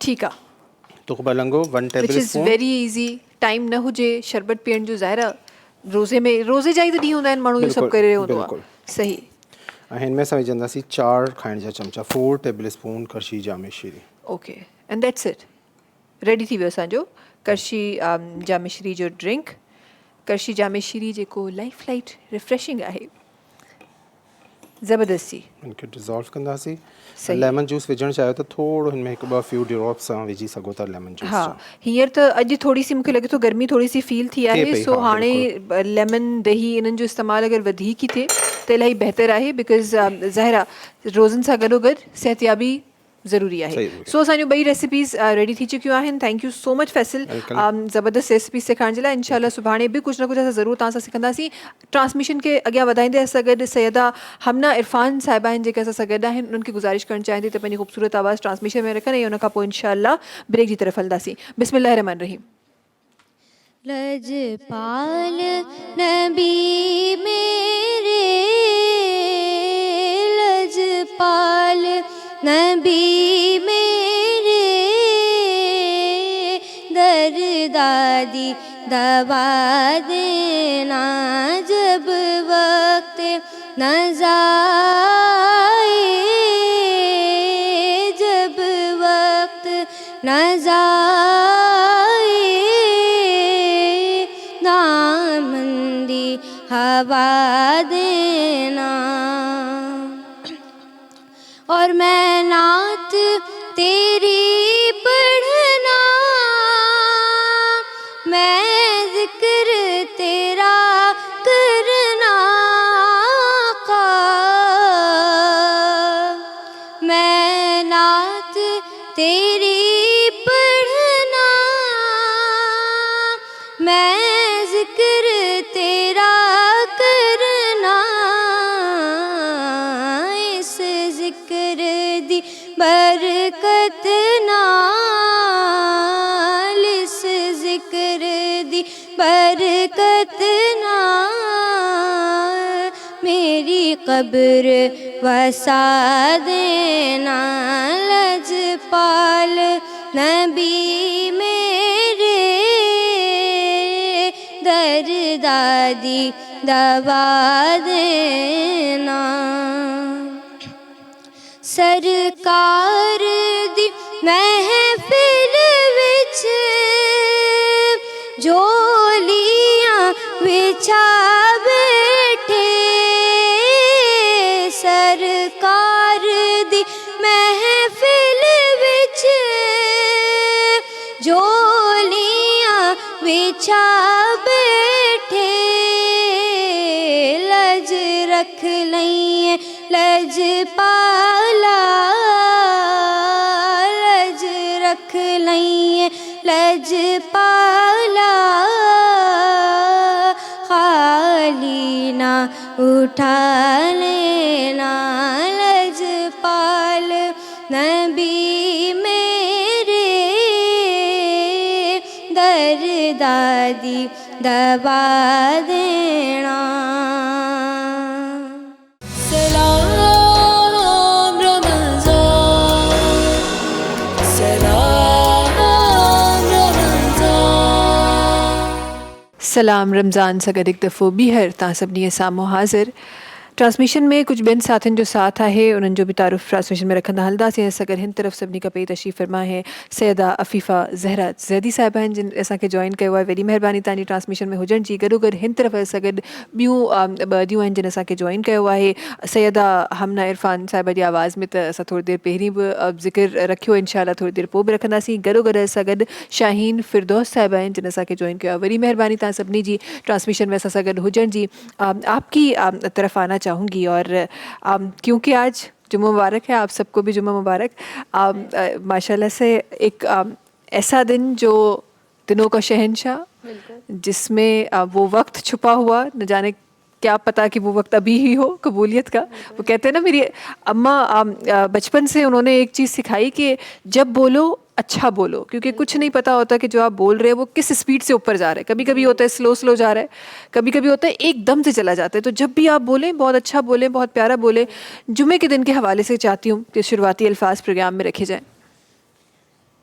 ठीकु आहे. तुख बलंगो 1 table spoon. Very easy. Time न हुजे शरबत पीअण जो, ज़ाहिर रोज़े में रोज़े जा ई त ॾींहं हूंदा आहिनि, माण्हू इहो सभु करे रहियो हूंदो आहे. सही. ऐं हिन में असां विझंदासीं 4 खाइण जा चमचा 4 टेबल स्पून करशी जामे शीरी. Okay, and that's it. Ready थी वियो असांजो करशी जामे शीरी जो ड्रिंक. करशी जामे शीरी जेको लाइफ लाइट रिफ्रेशिंग आहे. ज़बरदस्ती. इनखे डिज़ोल्व कंदासीं. लेमन जूस विझणु चाहियो त थोरो हिन में हिकु ॿ फ्यू ड्रॉप्स सां विझी सघो था लेमन जूस. हा, हींअर त अॼु थोरी सी मूंखे लॻे थो गर्मी थोरी सी फील थी आहे. सो हाणे लेमन दही इन्हनि जो इस्तेमालु अगरि वधीक ई थिए त इलाही बहितरु आहे. बिकॉज़ ज़ाहिर आहे रोज़नि सां गॾोगॾु सिहतयाबी ज़रूरी आहे. सो असांजूं 2 रेसिपीज़ रेडी थी चुकियूं आहिनि. थैंक यू सो मच फैसिल ज़बरदस्त रेसिपीज़ सेखारण जे लाइ. इंशाल्लाह सुभाणे बि कुझु न कुझु असां ज़रूरु तव्हां सां सिखंदासीं. ट्रांसमिशन खे अॻियां वधाईंदे असां गॾु सैयदा हमना इरफान साहिबा आहिनि जेके असां सां गॾु आहिनि. उन्हनि खे गुज़ारिश करणु चाहिंदी त पंहिंजी ख़ूबसूरत आवाज़ ट्रांसमिशन में रखनि, ऐं उन खां पोइ इंशाल्लाह ब्रेक जी तरफ़ हलंदासीं. बिस्मिल्लाह रहमान रहीम. लजपाल नबी मेरे, लजपाल नबी मेरे, दर्दादी दवा देना जब वक्त नज़ा आए, जब वक्त नज़ा आए, दामंदी हवा देना. और मैं नात तेरी पढ़ना, मैं जिक्र तेरा करना. मैं नात तेरी पढ़ना, मैं जिक्र तेरा करना. इस जिक्र दी बरकत नाल, इस जिक्र दी बरकत नाल मेरी कब्र वसा देना. लजपाल नबी मेरे, दर्दादी दवा देना. सरकार दी महफिल विच जोलियां बिछा बैठे, सरकार दी महफिल विच जोलियां बिछा बैठे. लज रख लइए लजपाला, लज रख लइए लजपाला. खाली ना उठा लेना लजपाल नबी मेरे दर दादी दबा देना। सलाम रमज़ान, सलाम रमज़ान। सलाम रमज़ान सगद एक दफ़ो बीहर तव्हां सभिनी साम्हूं हाज़िर। ट्रांसमिशन में कुछ ॿियनि साथियुनि जो साथ आहे, उन्हनि जो बि तारुफ़ ट्रांसमिशन में रखंदा हलंदासीं। सगद हिन तरफ़ सभिनी खां पहिरीं तशरीफ़ फरमा है सैयदा अफ़ीफ़ा ज़हरा ज़ैदी साहिबा आहिनि, जिन असांखे जॉइन कयो आहे। वॾी महिरबानी तव्हांजी ट्रांसमिशन में हुजण जी। गॾोगॾु हिन तरफ़ सगद ॿियूं ॿ ॾियूं आहिनि जिन असांखे जॉइन कयो आहे। सैयदा हमना इरफ़ान साहिबा जी आवाज़ में त असां थोरी देरि पहिरीं बि ज़िक्र रखियो, इंशाअल्लाह थोरी देरि पोइ बि रखंदासीं। गॾोगॾु सगद शाहीन फ़िरदौस साहिबा आहिनि जिन असांखे जॉइन कयो आहे। वॾी महिरबानी तव्हां सभिनी जी ट्रांसमिशन में असां सां गॾु हुजण जी। आपकी तरफ आना चाहूँगी, और क्योंकि आज जुम्मा मुबारक है, आप सबको भी जुम्मा मुबारक। माशाल्लाह से एक ऐसा दिन जो दिनों का शहंशाह, जिसमें वो वक्त छुपा हुआ, न जाने क्या पता कि वो वक्त अभी ही हो कबूलियत का। वो कहते हैं ना, मेरी अम्मा बचपन से उन्होंने एक चीज़ सिखाई कि जब बोलो अच्छा बोलो, क्योंकि कुछ नहीं पता होता कि जो आप बोल रहे हैं वो किस स्पीड से ऊपर जा रहा है। कभी कभी होता है स्लो स्लो जा रहा है, कभी कभी होता है एकदम से चला जाता है। तो जब भी आप बोलें बहुत अच्छा बोलें, बहुत प्यारा बोलें। जुम्मे के दिन के हवाले से चाहती हूँ कि शुरुआती अल्फाज प्रोग्राम में रखे जाएँ।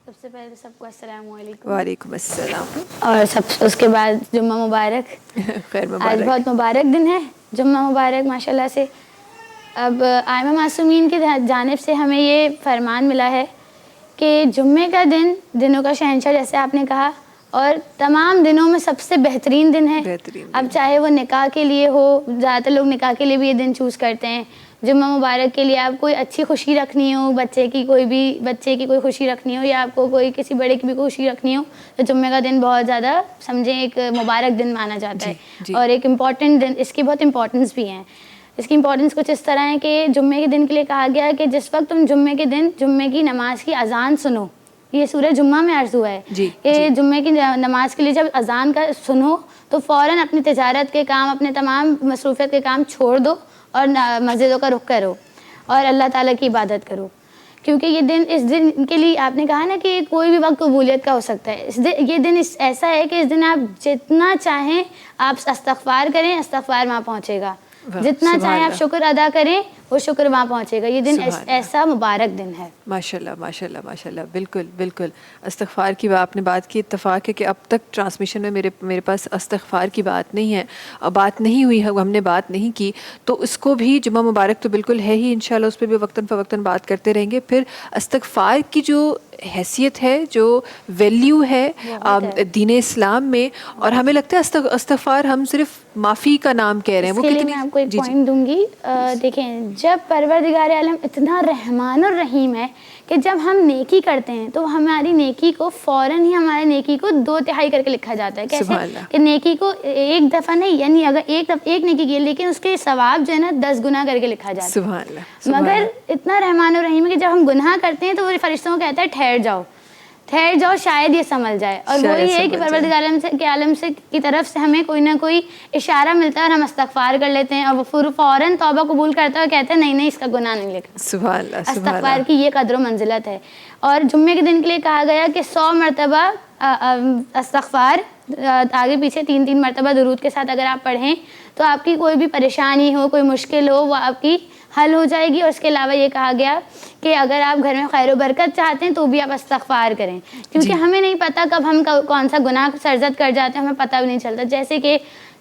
सबसे पहले सबको अस्सलाम वालेकुम। वालेकुम अस्सलाम। और सब उसके बाद जुम्मा मुबारक। खैर आज मुबारक। बहुत मुबारक दिन है, जुम्मा मुबारक माशाल्लाह से। अब आइमा मासूमीन की जानिब से हमें ये फरमान मिला है कि जुम्मे का दिन दिनों का शहंशाह, जैसे आपने कहा, और तमाम दिनों में सबसे बेहतरीन दिन है। अब चाहे वो निकाह के लिए हो, ज़्यादातर लोग निकाह के लिए भी ये दिन चूज़ करते हैं। जुम्मा मुबारक के लिए आप कोई अच्छी खुशी रखनी हो, बच्चे की कोई खुशी रखनी हो, या आपको कोई किसी बड़े की भी खुशी रखनी हो, तो जुम्मे का दिन बहुत ज़्यादा समझें एक मुबारक दिन माना जाता है। और एक इम्पॉर्टेंट दिन, इसकी बहुत इंपॉर्टेंस भी है। इसकी इंपॉर्टेंस कुछ इस तरह है कि जुम्मे के दिन के लिए कहा गया है कि जिस वक्त तुम जुम्मे के दिन जुम्मे की नमाज की अजान सुनो, ये सूरह जुम्मा में अर्ज़ हुआ है कि जुम्मे की नमाज के लिए जब अजान का सुनो तो फ़ौरन अपनी तिजारत के काम, अपने तमाम मसरूफ़ियत के काम छोड़ दो और मस्जिदों का रुख करो और अल्लाह ताला की इबादत करो। क्योंकि ये दिन, इस दिन के लिए आपने कहा ना कि कोई भी वक्त कबूलियत का हो सकता है। ये दिन ऐसा है कि इस दिन आप जितना चाहें आप इस्तग़फ़ार करें, इस्तग़फ़ार वहाँ पहुँचेगा। जितना चाहें आप शुक्र अदा करें, वो शुक्र वहाँ पहुँचेगा। ये दिन ऐसा मुबारक दिन है। माशाल्लाह माशाल्लाह माशाल्लाह। बिल्कुल बिल्कुल। इस्तग़फ़ार की आपने बात की, इत्तफ़ाक़ है कि अब तक ट्रांसमिशन में मेरे पास इस्तग़फ़ार की बात नहीं है, बात नहीं हुई है, हमने बात नहीं की। तो उसको भी जुम्मा मुबारक तो बिल्कुल है ही, इंशाल्लाह उस पर भी वक्तन फ़वक्तन बात करते रहेंगे। फिर इस्तग़फ़ार की जो हैसियत है, जो वैल्यू है दीन इस्लाम में, और हमें लगता है इस्तग़फ़ार हम सिर्फ माफ़ी का नाम कह रहे हैं। वो कितनी, मैं आपको एक पॉइंट दूंगी। देखें, जब परवरदिगार आलम इतना रहमान और रहीम है कि जब हम नेकी करते हैं तो हमारी नेकी को फ़ौरन ही हमारे नेकी को 2/3 करके लिखा जाता है। कैसे कि नेकी को एक दफ़ा नहीं, यानी अगर एक नेकी की, लेकिन उसके सवाब जो है ना 10 गुना करके लिखा जाता है। सुभान अल्लाह। मगर इतना रहमान और रहीम है कि जब हम गुनाह करते हैं तो वो फरिश्तों को कहता है ठहर जाओ, शायद ये संभल जाए। और वही है कि परवरदिगार आलम से की तरफ से हमें कोई ना कोई इशारा मिलता है और हम इस्तग़फ़ार कर लेते हैं, और वो फ़ौरन तौबा कबूल करता है और कहते हैं नहीं इसका गुनाह नहीं लिखा। सुभान अल्लाह। इस्तग़फ़ार की ये कदर मंजिलत है। और जुम्मे के दिन के लिए कहा गया कि 100 मरतबा इस्तग़फ़ार, आगे पीछे 3-3 मरतबा दुरूद के साथ अगर आप पढ़ें तो आपकी कोई भी परेशानी हो, कोई मुश्किल हो, वो आपकी हल हो जाएगी। और इसके अलावा ये कहा गया कि अगर आप घर में खैर बरकत चाहते हैं तो भी आप इस्तग़फ़ार करें, क्योंकि हमें नहीं पता कब हम कौन सा गुनाह सरज़द कर जाते हैं, हमें पता भी नहीं चलता। जैसे कि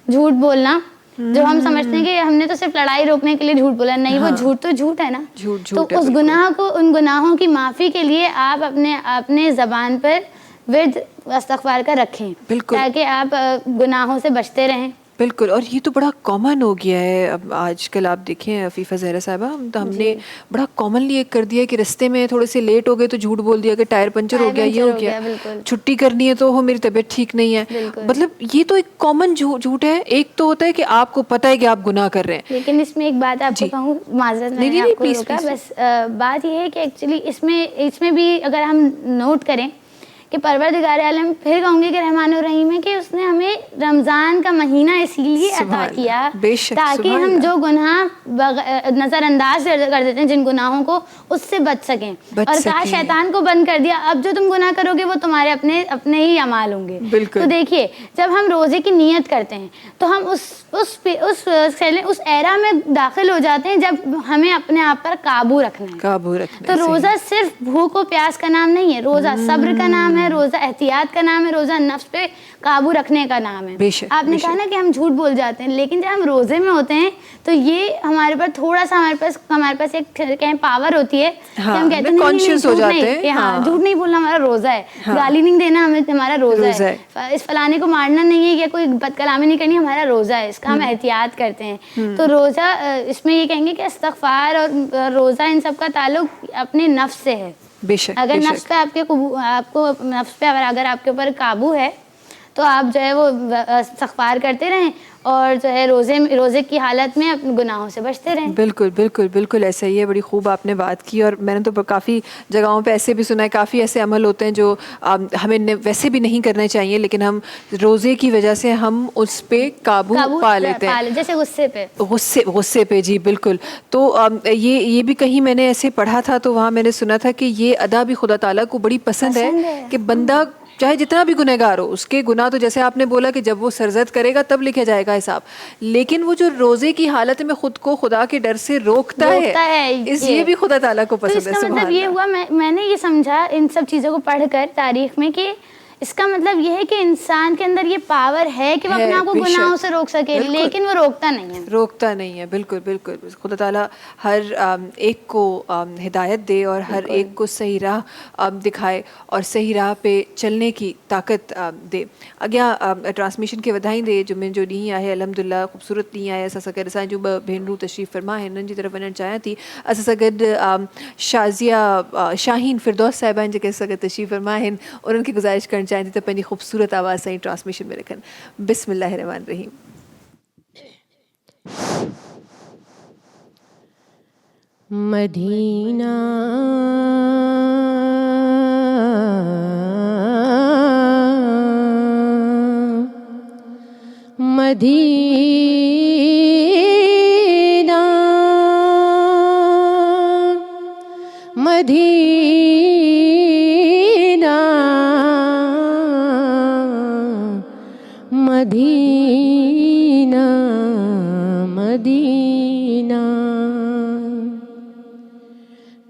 झूठ बोलना, जो हम समझते हैं कि हमने तो सिर्फ लड़ाई रोकने के लिए झूठ बोला, नहीं, वो झूठ तो झूठ है ना। तो उस गुनाह को, उन गुनाहों की माफ़ी के लिए आप अपने ज़बान पर विर्द इस्तग़फ़ार का रखें, ताकि आप गुनाहों से बचते रहें। बिल्कुल। और ये तो बड़ा कॉमन हो गया है अब आजकल। आप देखें अफ़ीफ़ा ज़हरा साहिबा, तो हमने बड़ा कॉमनली एक कर दिया है कि रास्ते में थोड़े से लेट हो गए तो झूठ बोल दिया कि टायर पंचर हो गया, ये हो गया, छुट्टी करनी है तो हो मेरी तबीयत ठीक नहीं है। मतलब ये तो एक कॉमन झूठ है। एक तो होता है कि आपको पता है कि आप गुनाह कर रहे हैं, लेकिन इसमें एक बात आपको कहूँ, माज़रत मैंने आपको रोका, बस बात ये है कि एक्चुअली इसमें भी अगर हम नोट करें کہ پروردگار عالم پھر کہوں گی کہ رحمان الرحیم ہے کہ اس نے ہمیں رمضان کا مہینہ اسی لیے عطا کیا تاکہ ہم جو گناہ نظر انداز کر دیتے ہیں جن گناہوں کو اس سے بچ سکیں. اور کہا شیطان کو بند کر دیا, اب جو تم گناہ کرو گے وہ تمہارے اپنے ہی اعمال ہوں گے. تو دیکھیے جب ہم روزے کی نیت کرتے ہیں تو ہم اس ایرا میں داخل ہو جاتے ہیں جب ہمیں اپنے آپ پر قابو رکھنا ہے. تو روزہ صرف بھوک و پیاس کا نام نہیں ہے, روزہ صبر کا نام ہے, روزہ احتیاط کا نام ہے, روزہ نفس پہ قابو رکھنے کا نام ہے. آپ نے کہا نا کہ ہم جھوٹ بول جاتے ہیں, لیکن جب ہم روزے میں ہوتے ہیں تو یہ ہمارے پر تھوڑا سا ہمارے پاس ایک کہیں پاور ہوتی ہے کہ ہم کہتے ہیں جھوٹ نہیں بولنا ہمارا روزہ ہے, گالی نہیں دینا ہمارا روزہ ہے, اس فلانے کو مارنا نہیں ہے یا کوئی بد کلامی نہیں کرنی ہمارا روزہ ہے, اس کا ہم احتیاط کرتے ہیں. تو روزہ اس میں یہ کہیں گے کہ استغفار اور روزہ ان سب کا تعلق اپنے نفس سے ہے. اگر نفس پہ اگر آپ کے اوپر قابو ہے تو آپ جو ہے وہ استغفار کرتے رہیں اور جو ہے روزے کی حالت میں اپنے گناہوں سے بچتے رہیں. بالکل بالکل بالکل ایسا ہی ہے. بڑی خوب آپ نے بات کی, اور میں نے تو کافی جگہوں پہ ایسے بھی سنا ہے, کافی ایسے عمل ہوتے ہیں جو ہمیں ویسے بھی نہیں کرنے چاہیے, لیکن ہم روزے کی وجہ سے ہم اس پہ قابو پا لیتے ہیں, جیسے غصے پہ. جی بالکل. تو یہ بھی کہیں میں نے ایسے پڑھا تھا, تو وہاں میں نے سنا تھا کہ یہ ادا بھی خدا تعالیٰ کو بڑی پسند ہے کہ بندہ چاہے جتنا بھی گنہگار ہو, اس کے گناہ تو جیسے آپ نے بولا کہ جب وہ سرزد کرے گا تب لکھا جائے گا حساب, لیکن وہ جو روزے کی حالت میں خود کو خدا کے ڈر سے روکتا ہے یہ بھی خدا تعالیٰ کو پسند ہے. اس کا مطلب یہ ہوا, میں نے یہ سمجھا ان سب چیزوں کو پڑھ کر تاریخ میں, کہ اس کا مطلب یہ ہے کہ انسان کے اندر یہ پاور ہے کہ وہ اپنے آپ کو گناہوں سے روک سکے, لیکن وہ روکتا نہیں ہے. بالکل بالکل. خدا تعالیٰ ہر ایک کو ہدایت دے اور ہر ایک کو صحیح راہ دکھائے اور صحیح راہ پہ چلنے کی طاقت دے. اگیا ٹرانسمیشن کے ودھائیں دے جو میں جو نہیں آئے الحمدللہ خوبصورت نہیں آئے اسا سگد اساں جو بھینرو تشریف فرما ہے نن جی طرف ونن چاہیاں تھی اسا سگد شازیہ شاہین فردوس صاحبان جے سگد تشریف فرما ہیں, اور ان کی گزارش کرنا چاہتی تو پنی خوبصورت آواز سے ٹرانسمیشن میں رکھن. بسم اللہ الرحمن الرحیم. مدینہ مدینہ مدینہ مدینہ مدینہ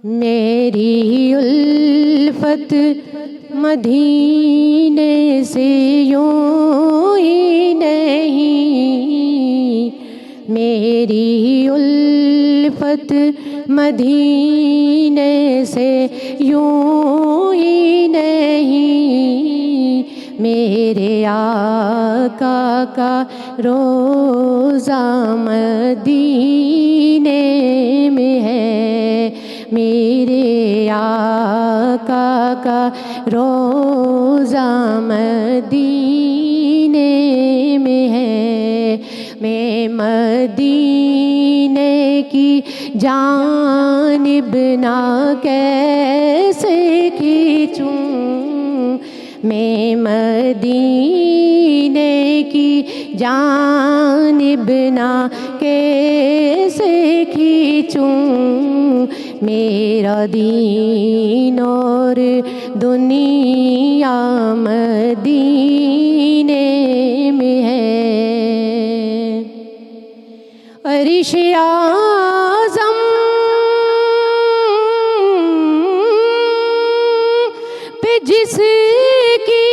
میری الفت مدینے سے یوں ہی نہیں, میری الفت مدینے سے یوں ہی نہیں, میرے آقا کا روزہ مدینے میں ہے, میرے آقا کا روزہ مدینے میں ہے. میں مدینے کی جانب نہ کیسے کھینچوں, میں مدینے کی جانب نہ کیسے کھینچوں, میرا دین اور دنیا مدینے میں ہے. عرش اعظم پہ جس کی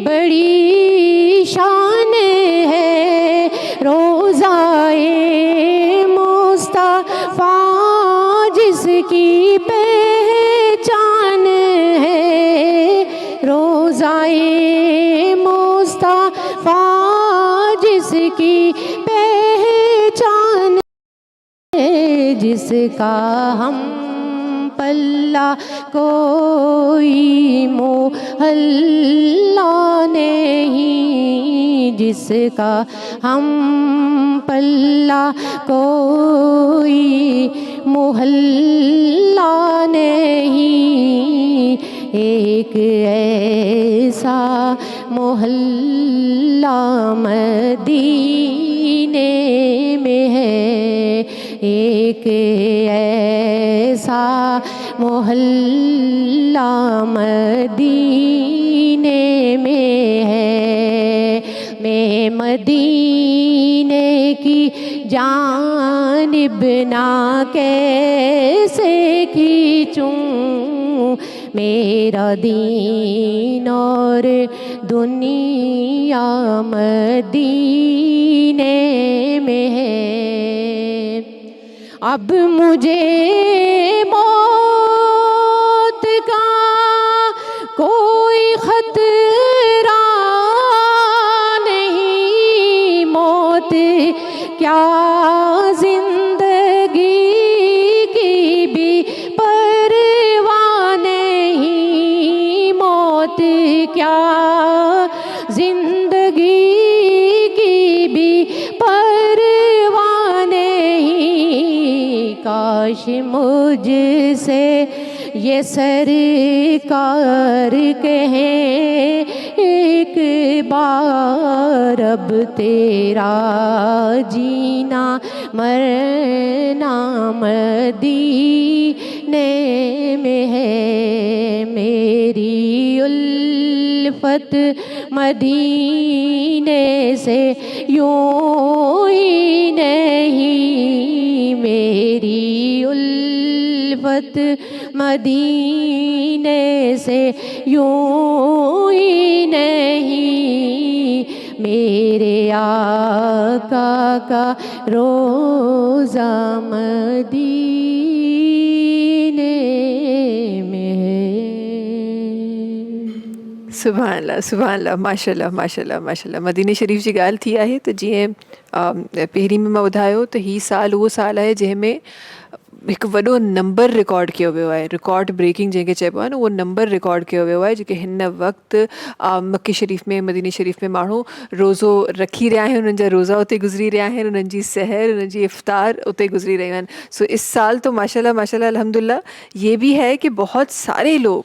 بڑی شان ہے, روزائے مصطفیٰ جس کی پہچان ہے, روزائے مصطفیٰ جس کی پہچان ہے, جس کا ہم پلہ کوئی محلہ نہیں, جس کا ہم پلہ کوئی محلہ نہیں، ایک ایسا محلہ مدینے میں ہے، ایک ایسا محلہ مدینے میں ہے۔ میں مدینے کی جانب نہ کیسے کھینچوں، میرا دین اور دنیا مدینے میں ہے۔ اب مجھے موت کا کوئی خطرہ نہیں، موت کیا زندگی کی بھی پرواہ نہیں، موت کیا زندگی کی بھی پرواہ نہیں، کاش مجھ سے یہ سرکار کہیں ایک بار، اب تیرا جینا مرنا مدینے میں ہے، میری الفت مدینے سے یوں ہی نہیں، میری الفت مدینے سے یوں ہی نہیں، میرے آقا کا روزہ مدینے میں ہے۔ سبحان اللہ سبحان اللہ، ماشاء اللہ ماشاء اللہ ماشاء اللہ۔ مدینہ شریف جی ॻाल्हि थी आहे त जीअं पहिरीं में मां ॿुधायो त हीउ साल उहो साल आहे जंहिंमें हिकु वॾो नंबर रिकॉर्ड कयो वियो आहे, रिकॉर्ड ब्रेकिंग जंहिंखे चइबो आहे न, उहो नंबर रिकॉर्ड कयो वियो आहे जेके हिन वक़्तु मक्के शरीफ़ में मदीने शरीफ़ में माण्हू रोज़ो रखी रहिया आहिनि, उन्हनि जा रोज़ा उते गुज़री रहिया आहिनि, उन्हनि जी सहर उन्हनि जी इफ़्तार उते गुज़री रहियूं आहिनि। सो इस साल तो माशाल्लाह अल्हम्दुलिल्लाह ये भी है कि बहुत सारे लोग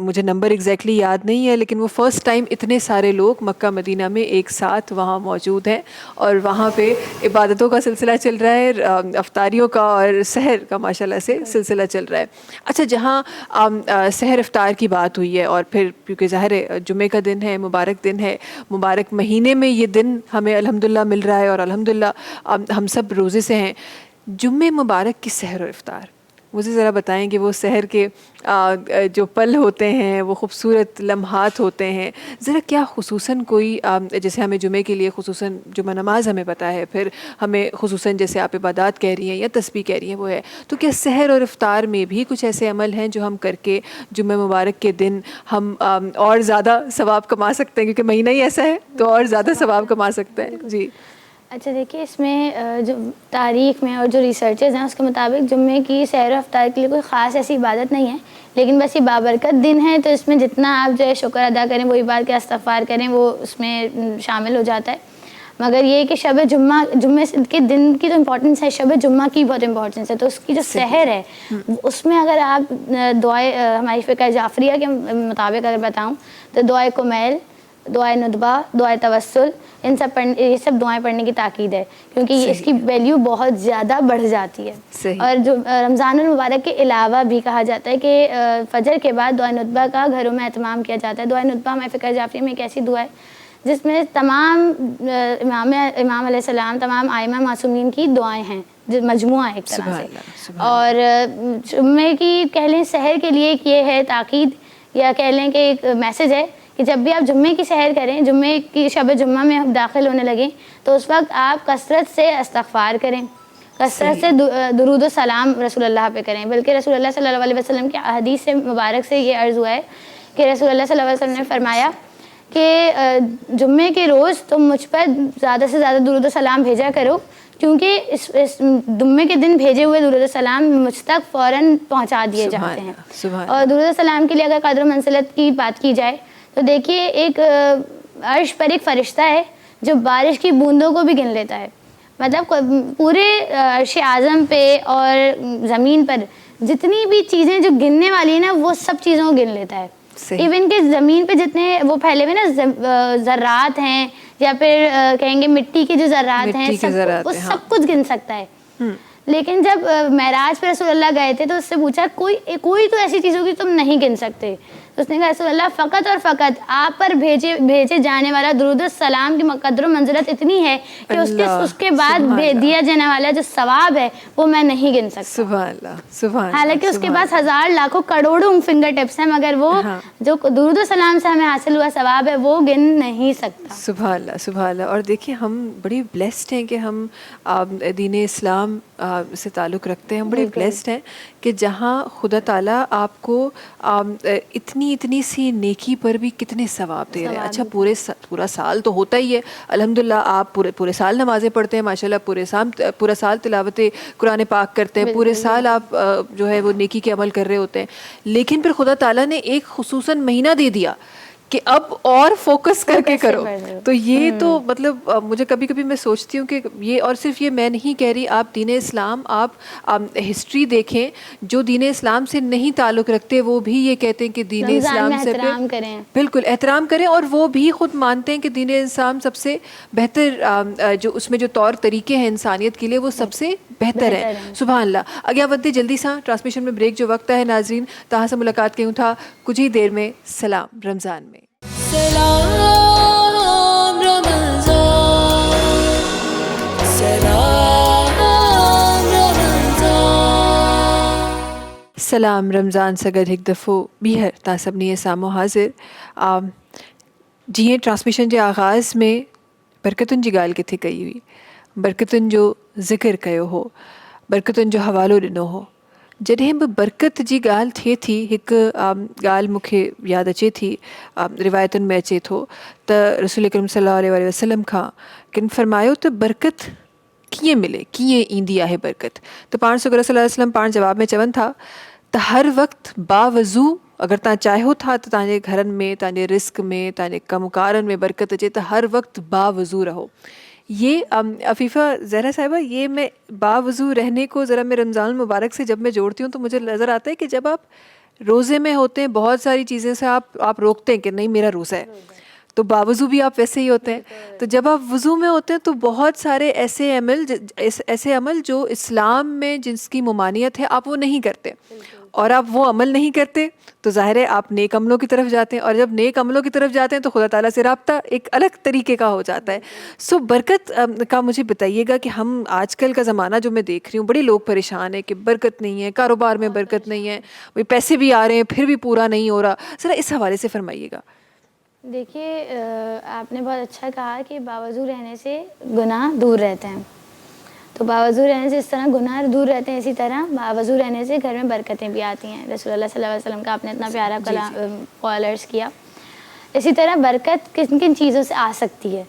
मुझे नंबर एग्जैक्टली याद नहीं है, लेकिन वो फ़र्स्ट टाइम इतने सारे लोग मक्का मदीना में एक साथ वहाँ मौजूद हैं और वहाँ पे इबादतों का सिलसिला चल रहा है, अफ्तारियों का और सहर का माशाल्लाह से सिलसिला चल रहा है। अच्छा, जहाँ सहर इफ्तार की बात हुई है और फिर क्योंकि ज़ाहिर है जुमे का दिन है, मुबारक दिन है, मुबारक महीने में ये दिन हमें अल्हम्दुलिल्लाह मिल रहा है और अल्हम्दुलिल्लाह हम सब रोज़े से हैं। जुम्मे मुबारक की सहर और इफ्तार मुझे ज़रा बताएं कि वो सहर के जो पल होते हैं, वो खूबसूरत लम्हात होते हैं, ज़रा क्या खुसूसन कोई जैसे हमें जुमे के लिए खुसूसन जुमा नमाज हमें पता है, फिर हमें खुसूसन जैसे आप इबादत कह रही हैं या तस्बीह कह रही हैं वो है, तो क्या सहर और इफ्तार में भी कुछ ऐसे अमल हैं जो हम करके जुम्मे मुबारक के दिन हम और ज़्यादा सवाब कमा सकते हैं, क्योंकि महीना ही ऐसा है तो और ज़्यादा सवाब कमा सकते हैं? जी अच्छा, देखिए इसमें जो तारीख़ में और जो रिसर्चेज़ हैं उसके मुताबिक जुम्मे की सैर अफ्तार के लिए कोई ख़ास ऐसी इबादत नहीं है, लेकिन बस ये बाबरकत दिन है तो इसमें जितना आप जो है शुक्र अदा करें, वो इबादत के इस्तग़फ़ार करें, वो उसमें शामिल हो जाता है। मगर ये कि शब जुम्मा, जुम्मे के दिन की तो इम्पोर्टेंस है, शब जुम्मा की बहुत इम्पोर्टेंस है, तो उसकी जो सहर है उसमें अगर आप दुआए हमारी फ़िक़्ह जाफ़रिया के मुताबिक अगर बताऊँ तो दुआए कुमैल, दुआए नुदबा, दुआए तवस्सुल, इन सब ये सब दुआएं पढ़ने की ताकीद है, क्योंकि इसकी वैल्यू बहुत ज़्यादा बढ़ जाती है। और जो रमज़ानुल मुबारक के अलावा भी कहा जाता है कि फ़जर के बाद दुआ नुतबा का घरों में एहतमाम किया जाता है। दुआ नुतबा हमारे फ़िक़्ह जाफ़रिया में एक ऐसी दुआ है जिसमें तमाम इमाम अलैहिस्सलाम, तमाम आइमा मासूमीन की दुआएं हैं, जो मजमुआ है एक तरह से। और जुम्मे की कह लें सहर के लिए एक ये है ताकीद, या कह लें कि एक मैसेज है कि जब भी आप जुम्मे की सहर करें, जुम्मे की शब जुम्मा में दाखिल होने लगें, तो उस वक्त आप कसरत से इस्तग़फ़ार करें, कसरत से दुरूद व सलाम रसूलुल्लाह पे करें। बल्कि रसूलुल्लाह सल्लल्लाहु अलैहि वसल्लम की हदीस से मुबारक से ये अर्ज़ हुआ है कि रसूलुल्लाह सल्लल्लाहु अलैहि वसल्लम ने फरमाया कि जुम्मे के रोज़ तुम मुझ पर ज़्यादा से ज़्यादा दुरूद व सलाम भेजा करो, क्योंकि इस जुम्मे के दिन भेजे हुए दुरूद व सलाम मुझ तक फ़ौरन पहुँचा दिए जाते हैं। और दुरूद व सलाम के लिए अगर क़द्र मंज़िलत की बात की जाए तो देखिए, एक अर्श पर एक फ़रिश्ता है जो बारिश की बूंदों को भी गिन लेता है। مطلب پورے عرش اعظم پہ اور زمین پر جتنی بھی چیزیں جو گننے والی ہیں نا وہ سب چیزوں کو گن لیتا ہے. ایون کہ زمین پہ جتنے وہ پھیلے ہوئے نا ذرات ہیں یا پھر کہیں گے مٹی کے جو ذرات ہیں وہ سب کچھ گن سکتا ہے. لیکن جب معراج پہ رسول اللہ گئے تھے تو اس سے پوچھا کوئی تو ایسی چیز ہوگی تم نہیں گن سکتے. تو اس نے کہا رسول اللہ فقط اور فقط آپ پر بھیجے جانے والا درود السلام کی قدر و منزلت اتنی ہے کہ اس کے بعد دیا جانے والا جو ثواب ہے وہ میں نہیں گن سکتا. سبحان اللہ سبحان اللہ. حالانکہ اس کے پاس ہزار لاکھوں کروڑوں فنگر ٹپس ہیں مگر وہ جو درود السلام سے ہمیں حاصل ہوا ثواب ہے وہ گن نہیں سکتا. سبحان اللہ سبحان اللہ. اور دیکھیے ہم بڑے بلیسڈ ہیں کہ ہم دین اسلام سے تعلق رکھتے ہیں. ہم بڑے بلیسڈ ہیں کہ جہاں خدا تعالیٰ آپ کو اتنی سی نیکی پر بھی کتنے ثواب دے رہے ہیں. اچھا پورا سال تو ہوتا ہی ہے الحمدللہ. آپ پورے سال نمازیں پڑھتے ہیں ماشاءاللہ, پورا سال تلاوت قرآن پاک کرتے ہیں, پورے سال آپ جو ہے وہ نیکی کے عمل کر رہے ہوتے ہیں. لیکن پھر خدا تعالیٰ نے ایک خصوصاً مہینہ دے دیا کہ اب اور فوکس کر کے کرو. تو یہ تو مطلب مجھے کبھی کبھی میں سوچتی ہوں کہ یہ, اور صرف یہ میں نہیں کہہ رہی, آپ دین اسلام آپ ہسٹری دیکھیں, جو دین اسلام سے نہیں تعلق رکھتے وہ بھی یہ کہتے ہیں کہ دین اسلام سے بالکل احترام کریں, اور وہ بھی خود مانتے ہیں کہ دین اسلام سب سے بہتر, جو اس میں جو طور طریقے ہیں انسانیت کے لیے وہ سب سے بہتر ہے. سبحان اللہ. اگیا ودے جلدی سا ٹرانسمیشن میں بریک جو وقت ہے ناظرین تہاں سے ملاقات کیوں تھا کچھ ہی دیر میں. سلام رمضان میں. سلام رمضان سلام رمضان سلام رمضان سگد ایک دفعہ بیہر تا سبنی سامو حاضر. جی ٹرانسمیشن کے آغاز میں برکتن جی گال کتنے کئی ہوئی, برکتن جو ذکر کयो ہو, برکتن جو حوالو ॾिनो हो. जॾहिं बि बरकत जी ॻाल्हि थिए थी, हिकु ॻाल्हि मूंखे यादि अचे थी, रिवायतुनि में अचे थो त रसूल अकरम सल्लल्लाहु अलैहि वसल्लम खां किन फरमायो त बरकत कीअं मिले, कीअं ईंदी आहे बरकत. त पाण सॻर सल्लल्लाहु अलैहि वसल्लम पाण जवाब में चवनि था त हर वक़्तु बावज़ू अगरि तव्हां चाहियो था त तव्हांजे घरनि में, तव्हांजे रिस्क में, तव्हांजे कमकारनि में बरकत अचे त हर वक़्तु बावज़ू रहो. یہ عفیفہ زہرا صاحبہ, یہ میں باوضو رہنے کو ذرا میں رمضان المبارک سے جب میں جوڑتی ہوں تو مجھے نظر آتا ہے کہ جب آپ روزے میں ہوتے ہیں بہت ساری چیزیں سے آپ روکتے ہیں کہ نہیں میرا روزہ ہے, تو باوضو بھی آپ ویسے ہی ہوتے ہیں. تو جب آپ وضو میں ہوتے ہیں تو بہت سارے ایسے عمل جو اسلام میں جس کی ممانعت ہے آپ وہ نہیں کرتے, اور آپ وہ عمل نہیں کرتے تو ظاہر ہے آپ نیک عملوں کی طرف جاتے ہیں, اور جب نیک عملوں کی طرف جاتے ہیں تو خدا تعالیٰ سے رابطہ ایک الگ طریقے کا ہو جاتا ہے. سو برکت کا مجھے بتائیے گا کہ ہم آج کل کا زمانہ جو میں دیکھ رہی ہوں, بڑے لوگ پریشان ہیں کہ برکت نہیں ہے, کاروبار میں برکت نہیں ہے, وہی پیسے بھی آ رہے ہیں پھر بھی پورا نہیں ہو رہا. ذرا اس حوالے سے فرمائیے گا. دیکھیے آپ نے بہت اچھا کہا کہ باوضو رہنے سے گناہ دور رہتے ہیں. تو باوضو رہنے سے اس طرح گناہ دور رہتے ہیں, اسی طرح باوضو رہنے سے گھر میں برکتیں بھی آتی ہیں. رسول اللہ صلی اللہ علیہ وسلم کا آپ نے اتنا پیارا قول عرض کیا. اسی طرح برکت کن کن چیزوں سے آ سکتی ہے,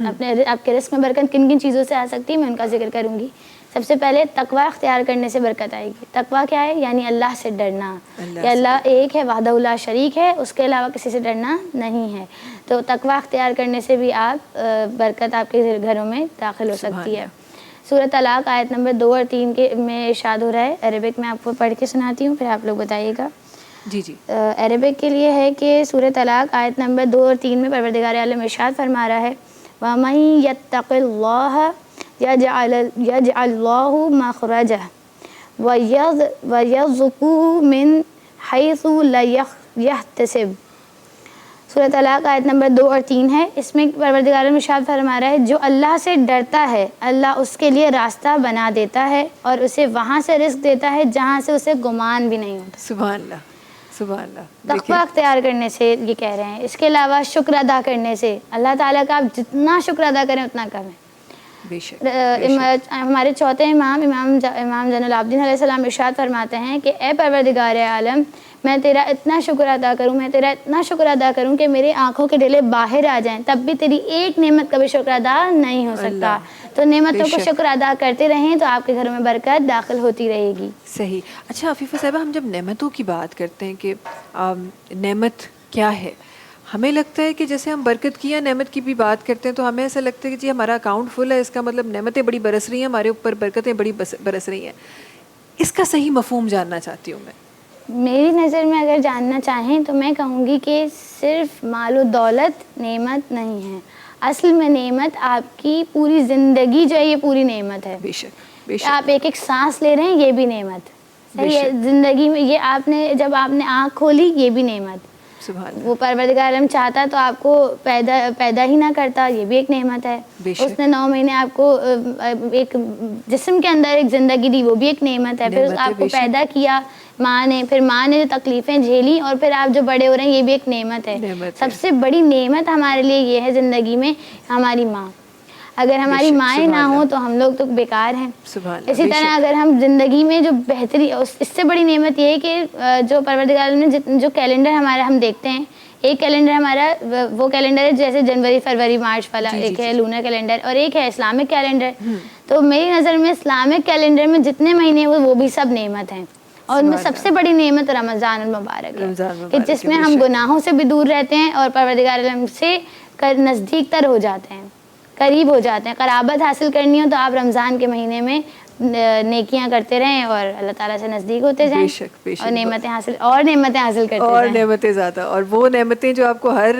آپ کے رزق میں برکت کن کن چیزوں سے آ سکتی ہے میں ان کا ذکر کروں گی. سب سے پہلے تقوی اختیار کرنے سے برکت آئے گی. تقوی کیا ہے؟ یعنی اللہ سے ڈرنا, کہ اللہ ایک ہے, وحدہ لا شریک ہے, اس کے علاوہ کسی سے ڈرنا نہیں ہے. تو تقوی اختیار کرنے سے بھی آپ برکت آپ کے گھروں میں داخل ہو سکتی ہے. سورہ طلاق آیت نمبر 2 اور 3 کے میں ارشاد ہو رہا ہے, عربک میں آپ کو پڑھ کے سناتی ہوں پھر آپ لوگ بتائیے گا. جی عربک کے لیے ہے کہ سورہ طلاق آیت نمبر 2 اور 3 میں پروردگار عالم ارشاد فرما رہا ہے وَمَن يَتَّقِ اللَّهَ يَجْعَلْ اللَّهُ مَخْرَجَهُ وَيَرْزُقْهُ مِنْ حَيْثُ لَا يَحْتَسِبُ. سورہ طلاق آیت نمبر 2 اور 3 ہے. اس میں پروردگار عالم ارشاد فرما رہا ہے جو اللہ سے ڈرتا ہے اللہ اس کے لیے راستہ بنا دیتا ہے اور اسے وہاں سے رزق دیتا ہے جہاں سے اسے گمان بھی نہیں ہوتا. سبحان اللہ سبحان اللہ. تقوی اختیار کرنے سے یہ کہہ رہے ہیں. اس کے علاوہ شکر ادا کرنے سے, اللہ تعالیٰ کا آپ جتنا شکر ادا کریں اتنا کم ہے. ہمارے چوتھے امام زین العابدین علیہ السلام ارشاد فرماتے ہیں کہ اے پروردگار عالم میں تیرا اتنا شکر ادا کروں, میں تیرا اتنا شکر ادا کروں کہ میری آنکھوں کے ڈلے باہر آ جائیں تب بھی تیری ایک نعمت کا بھی شکر ادا نہیں ہو سکتا. تو نعمتوں کو شکر ادا کرتے رہیں تو آپ کے گھروں میں برکت داخل ہوتی رہے گی. صحیح. اچھا عفیفہ صاحبہ, ہم جب نعمتوں کی بات کرتے ہیں کہ نعمت کیا ہے, ہمیں لگتا ہے کہ جیسے ہم برکت کی یا نعمت کی بھی بات کرتے ہیں تو ہمیں ایسا لگتا ہے کہ جی ہمارا اکاؤنٹ فل ہے، اس کا مطلب نعمتیں بڑی برس رہی ہیں ہمارے اوپر، برکتیں بڑی برس رہی ہیں. اس کا صحیح مفہوم جاننا چاہتی ہوں میں. میری نظر میں اگر جاننا چاہیں تو میں کہوں گی کہ صرف مال و دولت نعمت نہیں ہے. اصل میں نعمت آپ کی پوری زندگی جو ہے یہ پوری نعمت ہے. بے شک بے شک. آپ ایک ایک سانس لے رہے ہیں یہ بھی نعمت بے صحیح ہے. شک. زندگی میں یہ آپ نے جب آپ نے آنکھ کھولی یہ بھی نعمت. سبحان اللہ. وہ پروردگار عالم چاہتا تو آپ کو پیدا ہی نہ کرتا، یہ بھی ایک نعمت ہے. بے شک. اس نے 9 مہینے آپ کو ایک جسم کے اندر ایک زندگی دی، وہ بھی ایک نعمت ہے. پھر نعمت ہے، آپ کو بے شک. پیدا کیا ماں نے، پھر ماں نے جو تکلیفیں جھیلی اور پھر آپ جو بڑے ہو رہے ہیں یہ بھی ایک نعمت ہے. نعمت ہے. سب سے بڑی نعمت ہمارے لیے یہ ہے زندگی میں ہماری ماں. اگر ہماری شک. مائیں سبحان نہ ہوں اللہ. تو ہم لوگ تو بیکار ہیں. سبحان اللہ. اسی بے طرح شک. اگر ہم زندگی میں جو بہتری، اس سے بڑی نعمت یہ ہے کہ جو پروردگار نے جو کیلنڈر ہمارا ہم دیکھتے ہیں، ایک کیلنڈر ہمارا وہ کیلنڈر ہے جیسے جنوری فروری مارچ والا، ایک ہے لونر کیلنڈر اور ایک ہے اسلامک کیلنڈر. تو میری نظر میں اسلامک کیلنڈر میں جتنے مہینے ہوئے وہ بھی سب نعمت ہیں، اور ان میں سب سے بڑی نعمت رمضان المبارک ہے کہ جس میں ہم گناہوں سے بھی دور رہتے ہیں اور پروردگار عالم سے نزدیک تر ہو جاتے ہیں، قریب ہو جاتے ہیں. قرابت حاصل کرنی ہو تو آپ رمضان کے مہینے میں نیکیاں کرتے رہیں اور اللہ تعالیٰ سے نزدیک ہوتے جائیں. بے شک بے شک. اور نعمتیں حاصل کرتے اور جائیں. نعمتیں زیادہ، اور وہ نعمتیں جو آپ کو ہر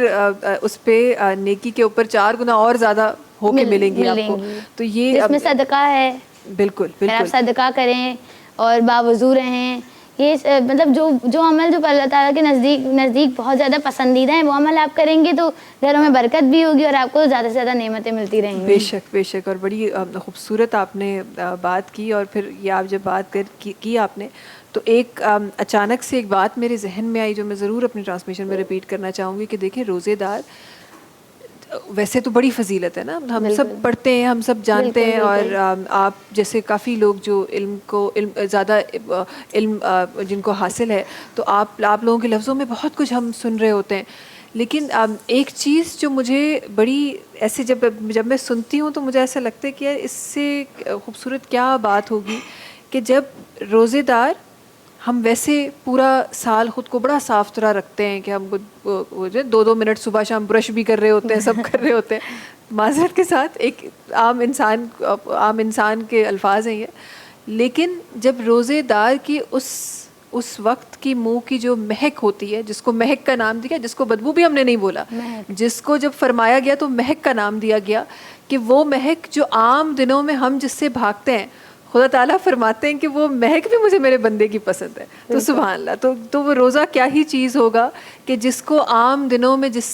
اس پہ نیکی کے اوپر 4 گنا اور زیادہ ہو کے ملیں گی آپ کو. تو یہ جس میں صدقہ ہے، بالکل پھر آپ بالکل. صدقہ کریں اور باوضو رہیں. یہ مطلب جو عمل جو اللہ تعالیٰ کے نزدیک بہت زیادہ پسندیدہ ہیں وہ عمل آپ کریں گے تو گھروں میں برکت بھی ہوگی اور آپ کو زیادہ سے زیادہ نعمتیں ملتی رہیں گی. بے شک بے شک. اور بڑی خوبصورت آپ نے بات کی. اور پھر یہ آپ جب بات کی آپ نے تو ایک اچانک سے ایک بات میرے ذہن میں آئی جو میں ضرور اپنی ٹرانسمیشن میں ریپیٹ کرنا چاہوں گی کہ دیکھیں روزے دار ویسے تو بڑی فضیلت ہے نا، ہم سب پڑھتے ہیں، ہم سب جانتے ہیں. اور آپ جیسے کافی لوگ جو زیادہ علم جن کو حاصل ہے تو آپ لوگوں کے لفظوں میں بہت کچھ ہم سن رہے ہوتے ہیں. لیکن ایک چیز جو مجھے بڑی ایسے جب میں سنتی ہوں تو مجھے ایسا لگتا ہے کہ یار اس سے خوبصورت کیا بات ہوگی کہ جب روزے دار، ہم ویسے پورا سال خود کو بڑا صاف ستھرا رکھتے ہیں کہ ہم 2 منٹ صبح شام برش بھی کر رہے ہوتے ہیں، سب کر رہے ہوتے ہیں، معذرت کے ساتھ ایک عام انسان کے الفاظ ہیں یہ. لیکن جب روزے دار کی اس وقت کی منہ کی جو مہک ہوتی ہے، جس کو مہک کا نام دیا، جس کو بدبو بھی ہم نے نہیں بولا، جس کو جب فرمایا گیا تو مہک کا نام دیا گیا، کہ وہ مہک جو عام دنوں میں ہم جس سے بھاگتے ہیں، خدا تعالیٰ فرماتے ہیں کہ وہ مہک بھی مجھے میرے بندے کی پسند ہے. تو سبحان اللہ. تو وہ روزہ کیا ہی چیز ہوگا کہ جس کو عام دنوں میں جس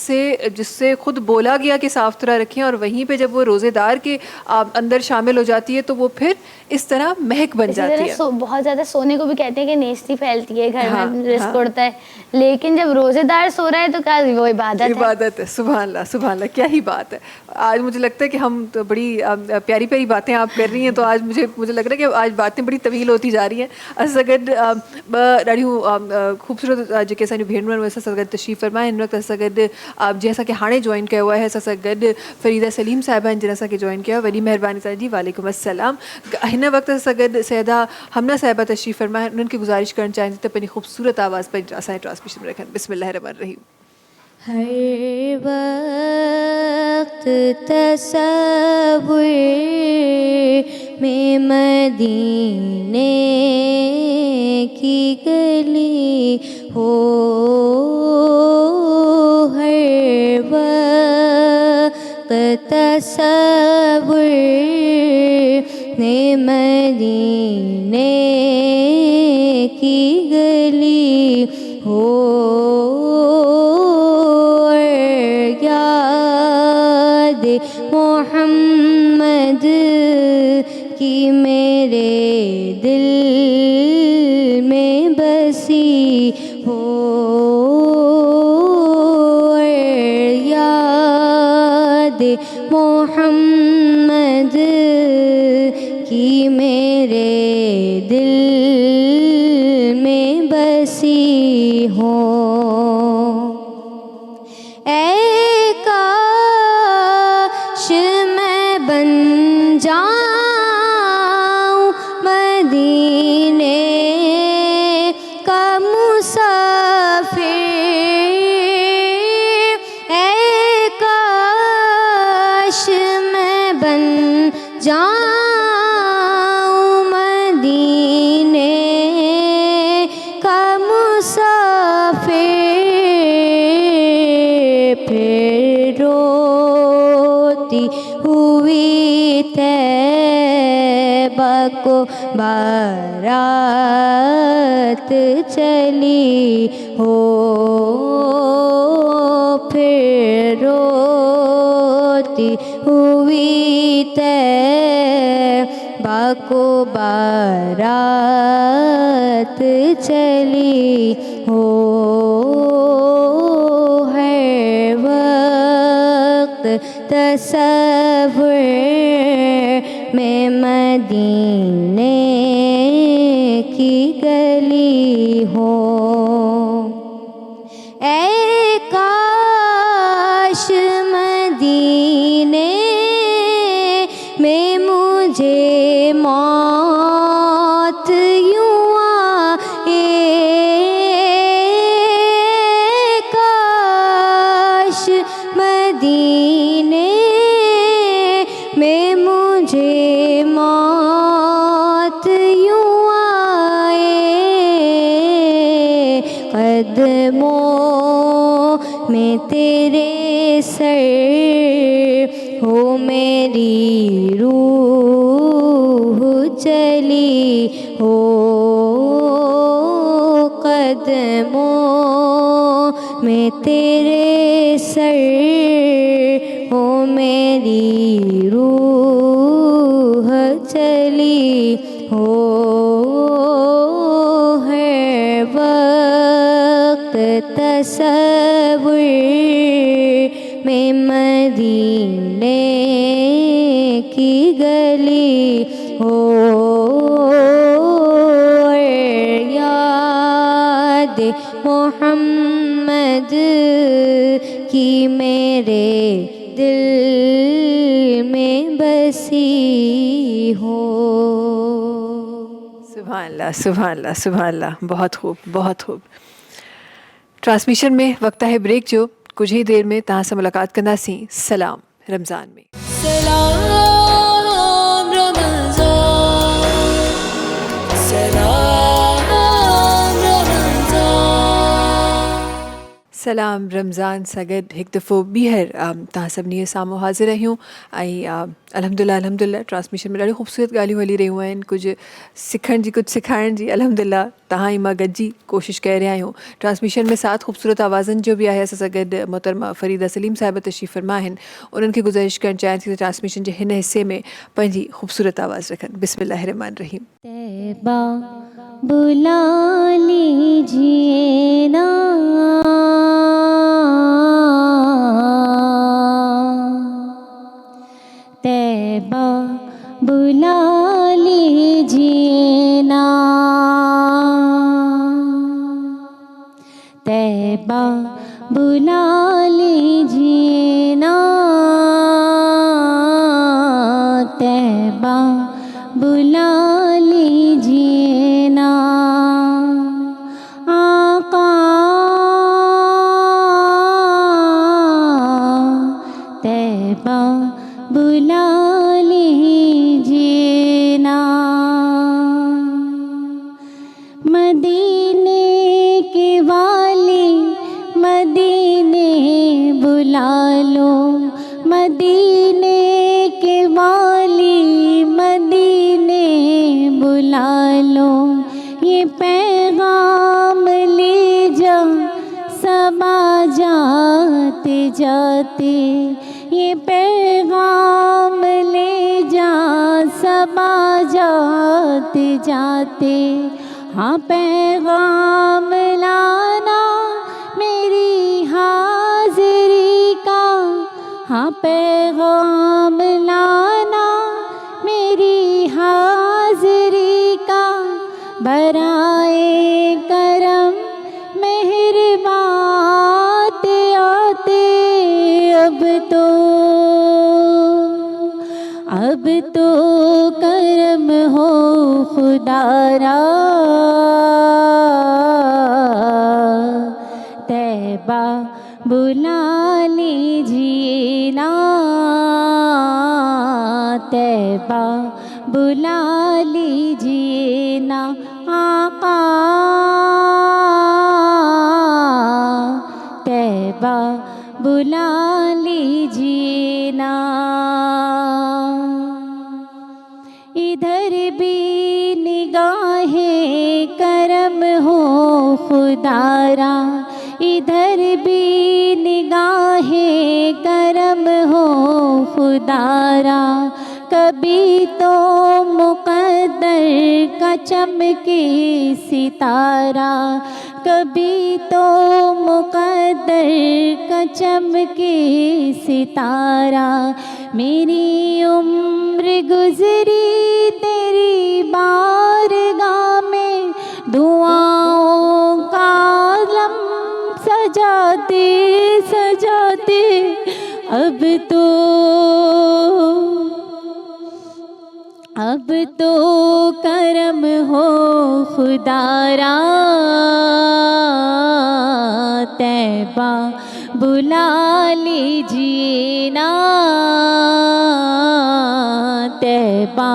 سے خود بولا گیا کہ صاف ستھرا رکھیں، اور وہیں پہ جب وہ روزے دار کے اندر شامل ہو جاتی ہے تو وہ پھر اس طرح مہک بن جاتی ہے. بہت زیادہ سونے کو بھی کہتے ہیں کہ نیستی پھیلتی ہے، گھر میں رزق اڑتا ہے، لیکن جب روزے دار سو رہا ہے تو کیا وہ عبادت ہے. سبحان اللہ سبحان اللہ. کیا ہی بات ہے. آج مجھے لگتا ہے کہ ہم تو بڑی پیاری پیاری باتیں آپ کر رہی ہیں، تو آج مجھے لگ رہا ہے کہ آج باتیں بڑی طویل ہوتی جا رہی ہیں. اسگڈ ॾाढियूं ख़ूबसूरत जेके असांजूं भेनरूं आहिनि उहे असां सां गॾु तशरीफ़ फरमाए. हिन वक़्तु असां गॾु जंहिं असांखे हाणे जॉइन कयो आहे, असां सां गॾु फरीदा सलीम साहिबा आहिनि जिन असांखे जॉइन कयो आहे. वॾी महिरबानी तव्हांजी. वालेकुम अस्सलाम. हिन वक़्तु असां गॾु सैयदा हमना साहिबा तशरीफ़ फरमाए. उन्हनि खे गुज़ारिश करणु चाहिनि त पंहिंजी ख़ूबसूरत आवाज़ पर असांजे ट्रांसमिशन में रखनि. बिस्मिल्लाह रहमान रहीम. हर वक्त तसव्वुर में मदीने की गली हो, हर वक्त तसव्वुर में मदीने की गली हो, मोहम्मद की मेरे दिल में बसी हो, याद मोहम्मद की मेरे दिल में बसी हो. बन जाऊं मदीने का मुसाफिर, बारात चली हो, फिर रोती हुई तैबा को बारात चली हो, हर वक्त तसव्वुर में मदीने की गली हो। ऐ काश मदीने में मुझे मौत यूं आए, काश मदीने में मुझे मौत यूं आए, कदमों में तेरे सर हो मेरी रूह चली हो, कदमों में तेरे सर हो मेरी रूह चली हो, हर वक्त तसव्वुर में मदीने की गली हो, याद मोहम्मद की मेरे दिल में बसी हो। सुभान अल्लाह, सुभान अल्लाह, सुभान अल्लाह। बहुत खूब, बहुत खूब। ट्रांसमिशन में वक्त है ब्रेक जो कुछ ही देर में तहां से मुलाकात कंदासीं सलाम रमज़ान में। سلام رمضان سلام رمضان सलाम रमज़ान सां गॾु हिकु दफ़ो ॿीहर तव्हां सभिनी जे साम्हूं हाज़िर आहियूं ऐं अल्हम्दुलिल्लाह अल्हम्दुलिल्लाह ट्रांसमिशन में ॾाढियूं ख़ूबसूरत ॻाल्हियूं हली रहियूं आहिनि, कुझु सिखण जी कुझु सिखाइण जी। अल्हम्दुलिल्लाह तव्हां ऐं मां गॾिजी कोशिशि करे रहिया आहियूं। ट्रांसमिशन में साथ ख़ूबसूरत आवाज़नि जो बि आहे असां सां गॾु मोहतरमा फ़रीदा सलीम साहिबा तशरीफ़ फरमा आहिनि। उन्हनि खे गुज़ारिश करणु चाहियां थी त ट्रांसमिशन जे हिन हिसे में पंहिंजी ख़ूबसूरत आवाज़ रखनि। बिस्मिल्लाहिर रहमान रहीम। तैबा बुला लीजिए ना, तैबा बुला लीजिए ना, तैबा बुला लीजिए ना, तैबा बुला लीजिए ना, आका तैबा बुला लीजिए ना, मदीने के वाली मदीने बुला लो, मदीने के वाली मदीने बुला लो, ये पैगाम ले जा सबा जाते जाते, ये पैगाम ले जा सबा जाते जाते, हाँ पैगाम लाना मेरी हाज़िरी का, हाँ पैगाम लाना मेरी हाज़िरी का, बराए करम मेहरबान आते अब तो करम हो खुदारा, तैबा बुला लीजिए ना, तैबा बुला लीजिए ना, आका तैबा बुला लीजिए ना, इधर भी करम हो खुदारा, इधर भी निगाहें करम हो खुदारा। कभी तो मुक़द्दर का चमके सितारा, कभी तो मुक़द्दर का चमके सितारा। मेरी उम्र गुज़री तेरी बारगाह में, दुआओं का आलम सजाते सजाते अब तो करम हो खुदारा। तैबा बुला लीजिए ना, तैबा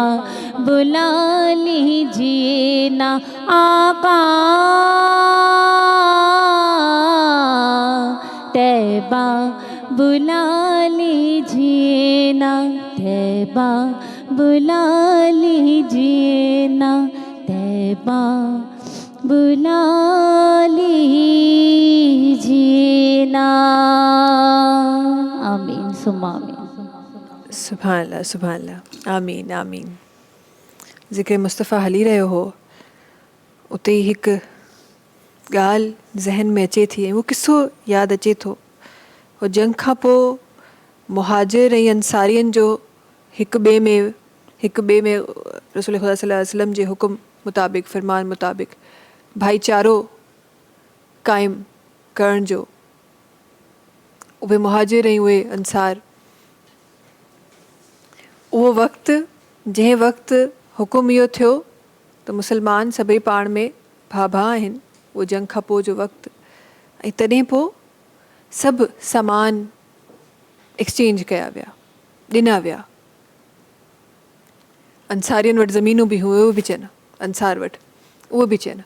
बुला लीजिए ना आका। तैबा बुला लीजिए ना, तैबा बुला लीजिए ना, तैबा बुला लीजिए ना। आमीन सुम्मा आमीन। सुभान अल्लाह, सुभान अल्लाह, आमीन आमीन। ज़िक्र मुस्तफ़ा हली रहियो हो, उते ई हिकु ॻाल्हि ज़हन में अचे थी, वो किस्सो यादि अचे थो। हो जंग खां पोइ मुहाजिर ऐं अंसारियुनि जो हिक ॿिए में रसूल ख़ुदा सल्लल्लाहु अलैहि वसल्लम जे हुकुम मुताबिक़, फ़रमान मुताबिक़ भाईचारो क़ाइमु करण जो, उहे मुहाजिर ऐं उहे अंसार, उहो वक़्तु जंहिं वक़्तु हुकुम इहो थियो त मुसलमान सभई पाण में भाउ आहिनि, उहो जंग खां पोइ जो वक़्तु, ऐं तॾहिं पोइ सभु सामान एक्सचेंज कया विया, ॾिना विया। अंसारियुनि वटि ज़मीनूं बि हुयूं, उहे बि चयनि, अंसार वटि उहे बि चयनि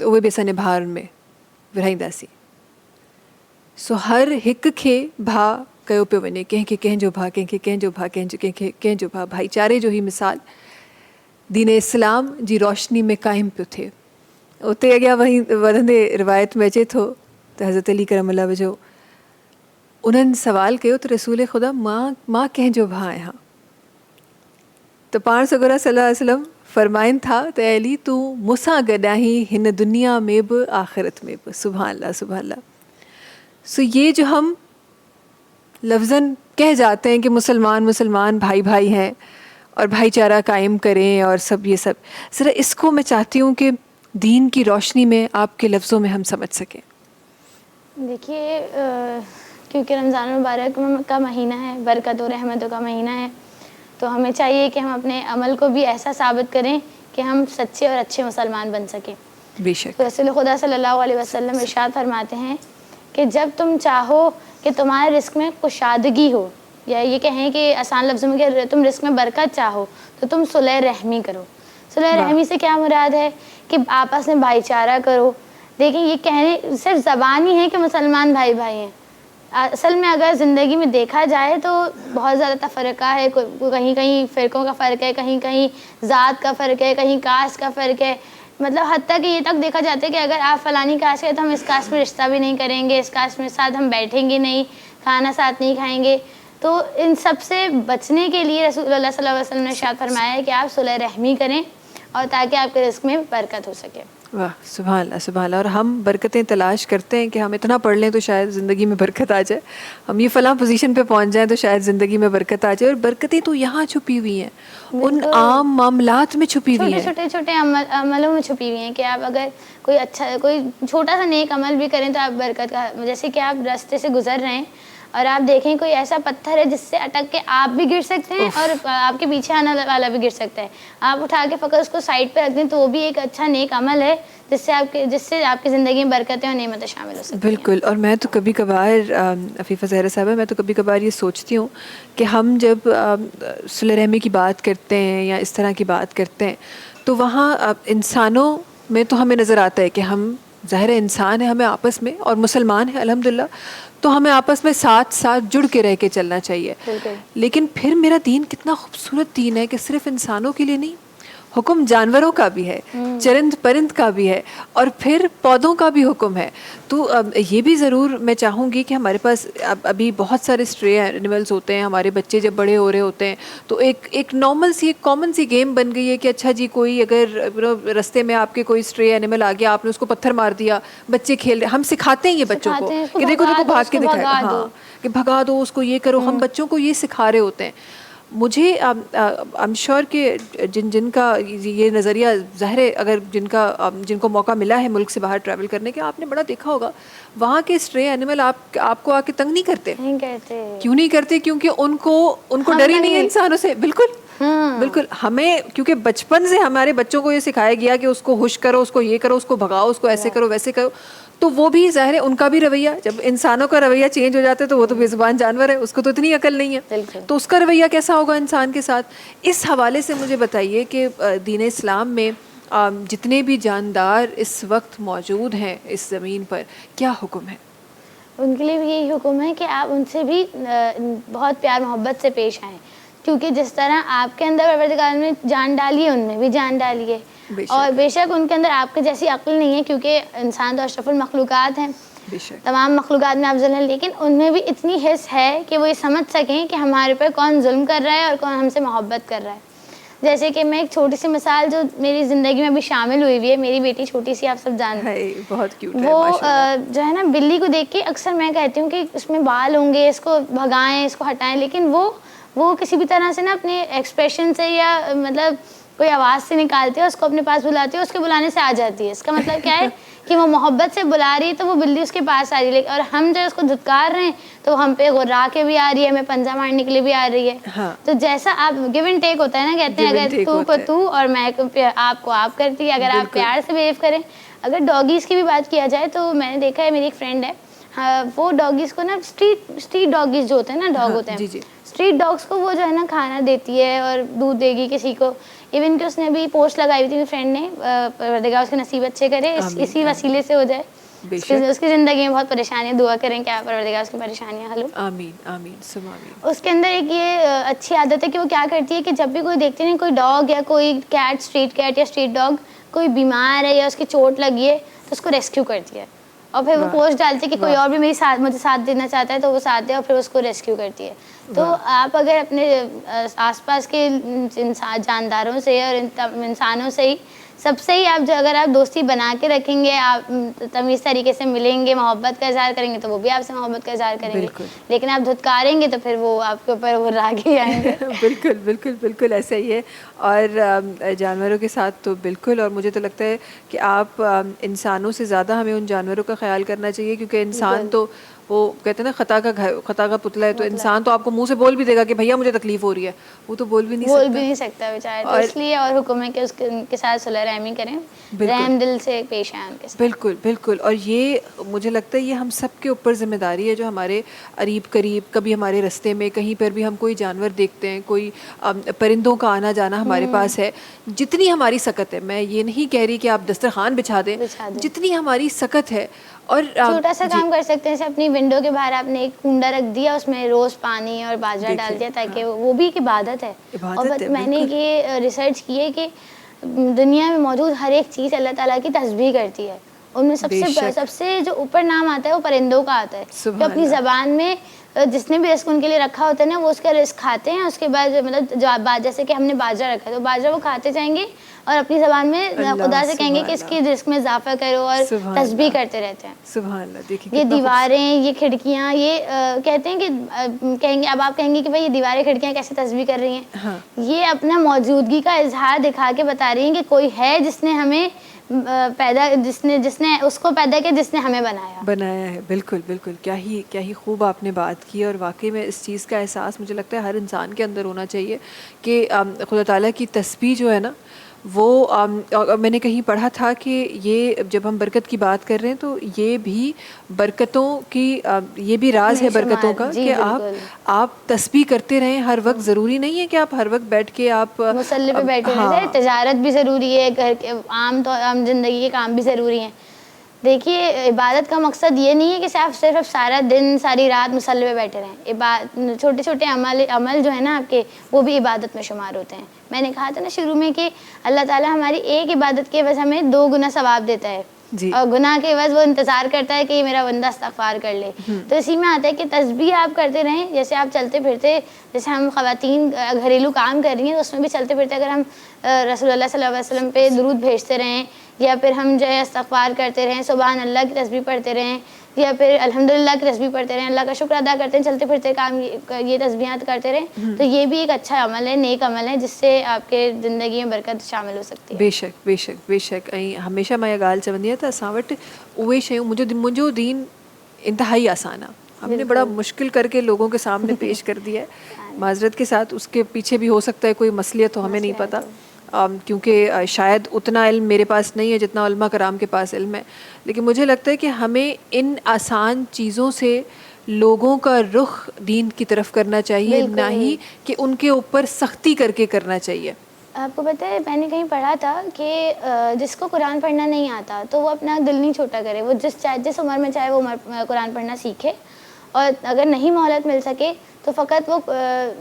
त उहे बि असांजे भाउरनि में विरहाईंदासीं। सो हर हिक खे भाउ कयो पियो वञे, कंहिंखे कंहिंजो भाउ, कंहिंखे कंहिंजो भाउ, कंहिंखे कंहिंजो भाउ। भाईचारे जो ई मिसाल दीन इस्लाम जी रोशनी में क़ाइमु पियो थिए। उते अॻियां वधंदे रिवायत में अचे थो त हज़रत अली करम अल्लाह वजो उन्हनि सवाल कयो त रसूल ख़ुदा मां कंहिंजो भाउ आहियां? त पाण सगोरा सल्लल्लाहु अलैहि वसल्लम फरमाइनि था त अली तूं मूंसां गॾु आहीं हिन दुनिया में बि आख़िरत में बि। सुभान अल्लाह, सुभान अल्लाह। सो ये जो हम लफ्ज़न कह जाते हैं कि मुसलमान भाई भाई हैं और भाईचारा कायम करें और सब ये सब, ज़रा इसको मैं चाहती हूँ कि दीन की रोशनी में आपके लफ्ज़ों में हम समझ सकें। देखिए, क्योंकि रमज़ान मुबारक का महीना है, बरकत और रहमतों का महीना है, तो हमें चाहिए कि हम अपने अमल को भी ऐसा साबित करें कि हम सच्चे और अच्छे मुसलमान बन सकें। बेशक। तो रसूल खुदा सल्लल्लाहु अलैहि वसल्लम इरशाद फरमाते हैं कि जब तुम चाहो कि तुम्हारे रिस्क में कुशादगी हो, या ये कहें कि आसान लफ्ज़ों में कि तुम रिस्क में बरकत चाहो, तो तुम सुलह रहमी करो। सुलह रहमी से क्या मुराद है कि आपस में भाईचारा करो। देखिए, ये कहने सिर्फ ज़बान ही है कि मुसलमान भाई भाई हैं, असल में अगर ज़िंदगी में देखा जाए तो बहुत ज़्यादा तफ़रक़ा है। कहीं कहीं फ़िरक़ों का फ़र्क है, कहीं कहीं ज़ात का फ़र्क है, कहीं कास्ट का फ़र्क है। मतलब हत्ता कि ये तक देखा जाता है कि अगर आप फ़लानी कास्ट के तो हम इस कास्ट में रिश्ता भी नहीं करेंगे, इस कास्ट में साथ हम बैठेंगे नहीं, खाना साथ नहीं खाएंगे। तो इन सब से बचने के लिए रसूलुल्लाह सल्लल्लाहु अलैहि वसल्लम ने इरशाद फरमाया है कि आप सुलह रहमी करें, और ताकि आपके रिस्क में बरकत हो सके। वाह, सुभान अल्लाह, सुभान अल्लाह। और हम बरकतें तलाश करते हैं कि हम इतना पढ़ लें तो शायद ज़िंदगी में बरकत आ जाए, हम ये फ़लाँ पोजीशन पे पहुंच जाएं तो शायद ज़िंदगी में बरकत आ जाए। और बरकतें तो यहाँ छुपी हुई हैं, उन आम मामलात में छुपी हुई हैं, छोटे छोटे अमलों में छुपी हुई हैं कि आप अगर कोई छोटा सा नेक अमल भी करें तो आप बरकत का, जैसे कि आप रास्ते से गुजर रहे हैं और आप देखें कोई ऐसा पत्थर है जिससे अटक के आप भी गिर सकते हैं और आपके पीछे आने वाला भी गिर सकता है, आप उठा के फ़कत उसको साइड पे रख दें तो वो भी एक अच्छा नेक अमल है जिससे आपकी ज़िंदगी में बरकतें और नेमतें शामिल हो सकती हैं। बिल्कुल। और मैं तो कभी कभार अफ़ीफ़ा ज़हरा साहबा, मैं तो कभी कभार ये सोचती हूँ कि हम जब सुलह रहमी की बात करते हैं या इस तरह की बात करते हैं तो वहाँ इंसानों में तो हमें नज़र आता है कि हम ज़ाहिर इंसान है, हमें आपस में, और मुसलमान है अल्हम्दुलिल्लाह, तो हमें आपस में साथ साथ जुड़ के रह के चलना चाहिए। लेकिन फिर मेरा दीन कितना खूबसूरत दीन है कि सिर्फ इंसानों के लिए नहीं, حکم جانوروں کا بھی ہے, چرند پرند کا بھی ہے, اور پھر پودوں کا بھی حکم ہے. تو یہ بھی ضرور میں چاہوں گی کہ ہمارے پاس ابھی بہت سارے اسٹرے اینیملز ہوتے ہیں. ہمارے بچے جب بڑے ہو رہے ہوتے ہیں تو ایک نارمل سی ایک کامن سی گیم بن گئی ہے کہ اچھا جی کوئی اگر رستے میں آپ کے کوئی اسٹرے اینیمل آ گیا, آپ نے اس کو پتھر مار دیا, بچے کھیل رہے, ہم سکھاتے ہیں یہ بچوں کو کہ دیکھو دیکھو بھاگ کے دکھائے, ہاں کہ بھگا دو اس کو, یہ کرو. ہم بچوں کو یہ سکھا رہے ہوتے ہیں. مجھے ایم شیور کہ جن کا یہ نظریہ ظاہر ہے, اگر جن کو موقع ملا ہے ملک سے باہر ٹریول کرنے کے, آپ نے بڑا دیکھا ہوگا وہاں کے اسٹرے اینیمل آپ کو آ کے تنگ نہیں کرتے. کیوں نہیں کرتے؟ کیونکہ ان کو ڈر ہی نہیں ہے انسانوں سے. بالکل بالکل. ہمیں کیونکہ بچپن سے ہمارے بچوں کو یہ سکھایا گیا کہ اس کو ہوش کرو, اس کو یہ کرو, اس کو بھگاؤ, اس کو ایسے کرو ویسے کرو, تو وہ بھی ظاہر ہے ان کا بھی رویہ, جب انسانوں کا رویہ چینج ہو جاتا ہے تو وہ تو بے زبان جانور ہے, اس کو تو اتنی عقل نہیں ہے, تو اس کا رویہ کیسا ہوگا انسان کے ساتھ. اس حوالے سے مجھے بتائیے کہ دین اسلام میں جتنے بھی جاندار اس وقت موجود ہیں اس زمین پر, کیا حکم ہے ان کے لیے بھی یہی حکم ہے کہ آپ ان سے بھی بہت پیار محبت سے پیش آئیں, کیونکہ جس طرح آپ کے اندر پروردگار نے جان ڈالی ہے ان میں بھی جان ڈالی ہے, اور بے شک ان کے اندر آپ کے جیسی عقل نہیں ہے, کیونکہ انسان تو اشرف المخلوقات ہیں, تمام مخلوقات میں افضل ہیں, لیکن ان میں بھی اتنی حس ہے کہ وہ یہ سمجھ سکیں کہ ہمارے پر کون ظلم کر رہا ہے اور کون ہم سے محبت کر رہا ہے. جیسے کہ میں ایک چھوٹی سی مثال جو میری زندگی میں ابھی شامل ہوئی ہوئی ہے, میری بیٹی چھوٹی سی, آپ سب جانتے ہیں, بہت کیوٹ ہے وہ جو ہے نا بلی کو دیکھ کے اکثر میں کہتی ہوں کہ اس میں بال ہوں گے, اس کو بھگائیں, اس کو ہٹائیں, لیکن وہ کسی بھی طرح سے نا اپنے ایکسپریشن سے یا مطلب کوئی آواز سے نکالتی ہے, اس کو اپنے پاس بلاتی ہے, اس کے بلانے سے آ جاتی ہے. اس کا مطلب کیا ہے کہ وہ محبت سے بلا رہی ہے تو وہ بلی اس کے پاس آ رہی ہے, اور ہم جو اس کو دھتکار رہے ہیں تو وہ ہم پہ غرا کے بھی آ رہی ہے, ہمیں پنجہ مارنے کے لیے بھی آ رہی ہے. تو جیسا آپ گیو اینڈ ٹیک ہوتا ہے نا, کہتے ہیں اگر تو کو تو اور میں آپ کو آپ کرتی ہے, اگر آپ پیار سے بہیو کریں. اگر ڈاگیز کی بھی بات کیا جائے تو میں نے دیکھا ہے, میری ایک فرینڈ ہے, وہ ڈاگیز کو نا اسٹریٹ ڈاگیز جو ہوتے ہیں نا, ڈاگ ہوتے ہیں اسٹریٹ ڈاگس کو, وہ جو ہے نا کھانا دیتی ہے اور دودھ دے گی کسی کو. ایون کہ اس نے بھی پوسٹ لگائی ہوئی تھی میری فرینڈ نے, پروردگار اس کے نصیب اچھے کرے, اسی وسیلے سے ہو جائے, اس کی زندگی میں بہت پریشانیاں, دعا کریں کہ آپ پروردگار اس کی پریشانیاں حل ہو. آمین آمین ثم آمین. اس کے اندر ایک یہ اچھی عادت ہے کہ وہ کیا کرتی ہے کہ جب بھی کوئی دیکھتے ہیں کوئی ڈاگ یا کوئی کیٹ, اسٹریٹ کیٹ یا اسٹریٹ ڈاگ کوئی بیمار ہے یا اس کی چوٹ لگی ہے, تو اس کو ریسکیو کرتی ہے, اور پھر وہ پوسٹ ڈالتی ہے کہ کوئی اور بھی مجھے ساتھ دینا چاہتا ہے تو وہ ساتھ دے, اور پھر اس کو ریسکیو کرتی ہے. تو آپ اگر اپنے آس پاس کے جانداروں سے اور انسانوں سے ہی سب سے ہی آپ جو اگر آپ دوستی بنا کے رکھیں گے, آپ تمیز طریقے سے ملیں گے, محبت کا اظہار کریں گے, تو وہ بھی آپ سے محبت کا اظہار کریں گے. لیکن آپ دھتکاریں گے تو پھر وہ آپ کے اوپر وہ راگ ہی آئیں گے. بالکل بالکل بالکل ایسا ہی ہے. اور جانوروں کے ساتھ تو بالکل, اور مجھے تو لگتا ہے کہ آپ انسانوں سے زیادہ ہمیں ان جانوروں کا خیال کرنا چاہیے, کیونکہ انسان تو وہ کہتے ہیں نا خطا کا پتلا ہے, تو انسان تو آپ کو منہ سے بول بھی دے گا کہ بھیا مجھے تکلیف ہو رہی ہے, وہ تو بول بھی نہیں سکتا بیچارہ. تو اس لیے اور حکم ہے کہ ان کے ساتھ صلح رحمی کریں, رحم دل سے پیش آئیں ان کے ساتھ. بالکل بالکل. اور یہ مجھے لگتا ہے یہ ہم سب کے اوپر ذمہ داری ہے, جو ہمارے قریب کبھی ہمارے رستے میں کہیں پر بھی ہم کوئی جانور دیکھتے ہیں, کوئی پرندوں کا آنا جانا ہمارے پاس ہے, جتنی ہماری سکت ہے, میں یہ نہیں کہہ رہی کہ آپ دسترخوان بچھا دیں, جتنی ہماری سکت ہے, اور چھوٹا سا کام کر سکتے ہیں, جیسے اپنی ونڈو کے باہر آپ نے ایک کنڈا رکھ دیا, اس میں روز پانی اور باجرہ ڈال دیا, تاکہ وہ بھی ایک عبادت ہے. اور میں نے یہ ریسرچ کی ہے کہ دنیا میں موجود ہر ایک چیز اللہ تعالیٰ کی تسبیح کرتی ہے. ان میں سب سے جو اوپر نام آتا ہے وہ پرندوں کا آتا ہے, کہ اپنی زبان میں جس نے بھی رزق ان کے لیے رکھا ہوتا ہے نا, وہ اس کا رزق کھاتے ہیں. اس کے بعد مطلب جیسے کہ ہم نے باجرہ رکھا ہے تو باجرہ وہ کھاتے جائیں گے, اور اپنی زبان میں خدا سے کہیں گے کہ اس کی رزق میں اضافہ کرو, اور تسبیح کرتے رہتے ہیں. سبحان اللہ. یہ دیواریں, یہ کھڑکیاں, یہ کہتے ہیں کہ کہیں گے, اب آپ کہیں گے کہ بھائی یہ دیواریں کھڑکیاں کیسے تسبیح کر رہی ہیں, یہ اپنا موجودگی کا اظہار دکھا کے بتا رہی ہیں کہ کوئی ہے جس نے ہمیں جس نے اس کو پیدا کیا, جس نے ہمیں بنایا ہے. بالکل بالکل. کیا ہی خوب آپ نے بات کی, اور واقعی میں اس چیز کا احساس مجھے لگتا ہے ہر انسان کے اندر ہونا چاہیے کہ خدا تعالیٰ کی تسبیح جو ہے نا, وہ میں نے کہیں پڑھا تھا کہ یہ جب ہم برکت کی بات کر رہے ہیں تو یہ بھی برکتوں کی یہ بھی راز ہے برکتوں کا, کہ آپ تسبیح کرتے رہیں ہر وقت. ضروری نہیں ہے کہ آپ ہر وقت بیٹھ کے آپ مصلی پہ بیٹھے رہیں. تجارت بھی ضروری ہے, گھر کے عام زندگی کے کام بھی ضروری ہیں, دیکھیے عبادت کا مقصد یہ نہیں ہے کہ صرف سارا دن ساری رات مصلی پہ بیٹھے رہیں. چھوٹے چھوٹے عمل جو ہے نا آپ کے وہ بھی عبادت میں شمار ہوتے ہیں. میں نے کہا تھا نا شروع میں کہ اللہ تعالیٰ ہماری ایک عبادت کے عوض ہمیں 2 گنا ثواب دیتا ہے جی. اور گناہ کے عوض وہ انتظار کرتا ہے کہ یہ میرا بندہ استغفار کر لے. تو اسی میں آتا ہے کہ تسبیح آپ کرتے رہیں. جیسے آپ چلتے پھرتے, جیسے ہم خواتین گھریلو کام کر رہی ہیں تو اس میں بھی چلتے پھرتے اگر ہم رسول اللہ صلی اللہ علیہ وسلم پہ درود بھیجتے رہیں, یا پھر ہم جو ہے استغفار کرتے رہیں, سبحان اللہ کی تسبیح پڑھتے رہیں, یا پھر الحمدللہ کی تسبیح پڑھتے رہیں, اللہ کا شکر ادا کرتے ہیں, چلتے پھرتے کام یہ تسبیحات کرتے رہیں, تو یہ بھی ایک اچھا عمل ہے, نیک عمل ہے, جس سے آپ کے زندگی میں برکت شامل ہو سکتی ہے. بے شک بے شک بے شک. ہمیشہ میں یہ گال چوندی ہے تو اصا وٹ اوے شیوں مجھے دین انتہائی آسان ہے. ہم نے بڑا مشکل کر کے لوگوں کے سامنے پیش کر دیا ہے. معذرت کے ساتھ اس کے پیچھے بھی ہو سکتا ہے کوئی مصلیت تو ہمیں نہیں پتہ, کیونکہ شاید اتنا علم میرے پاس نہیں ہے جتنا علماء کرام کے پاس علم ہے. لیکن مجھے لگتا ہے کہ ہمیں ان آسان چیزوں سے لوگوں کا رخ دین کی طرف کرنا چاہیے, نہ ہی کہ ان کے اوپر سختی کر کے کرنا چاہیے. آپ کو پتہ ہے میں نے کہیں پڑھا تھا کہ جس کو قرآن پڑھنا نہیں آتا تو وہ اپنا دل نہیں چھوٹا کرے, وہ جس عمر میں چاہے وہ قرآن پڑھنا سیکھے, اور اگر نہیں مہلت مل سکے تو فقط وہ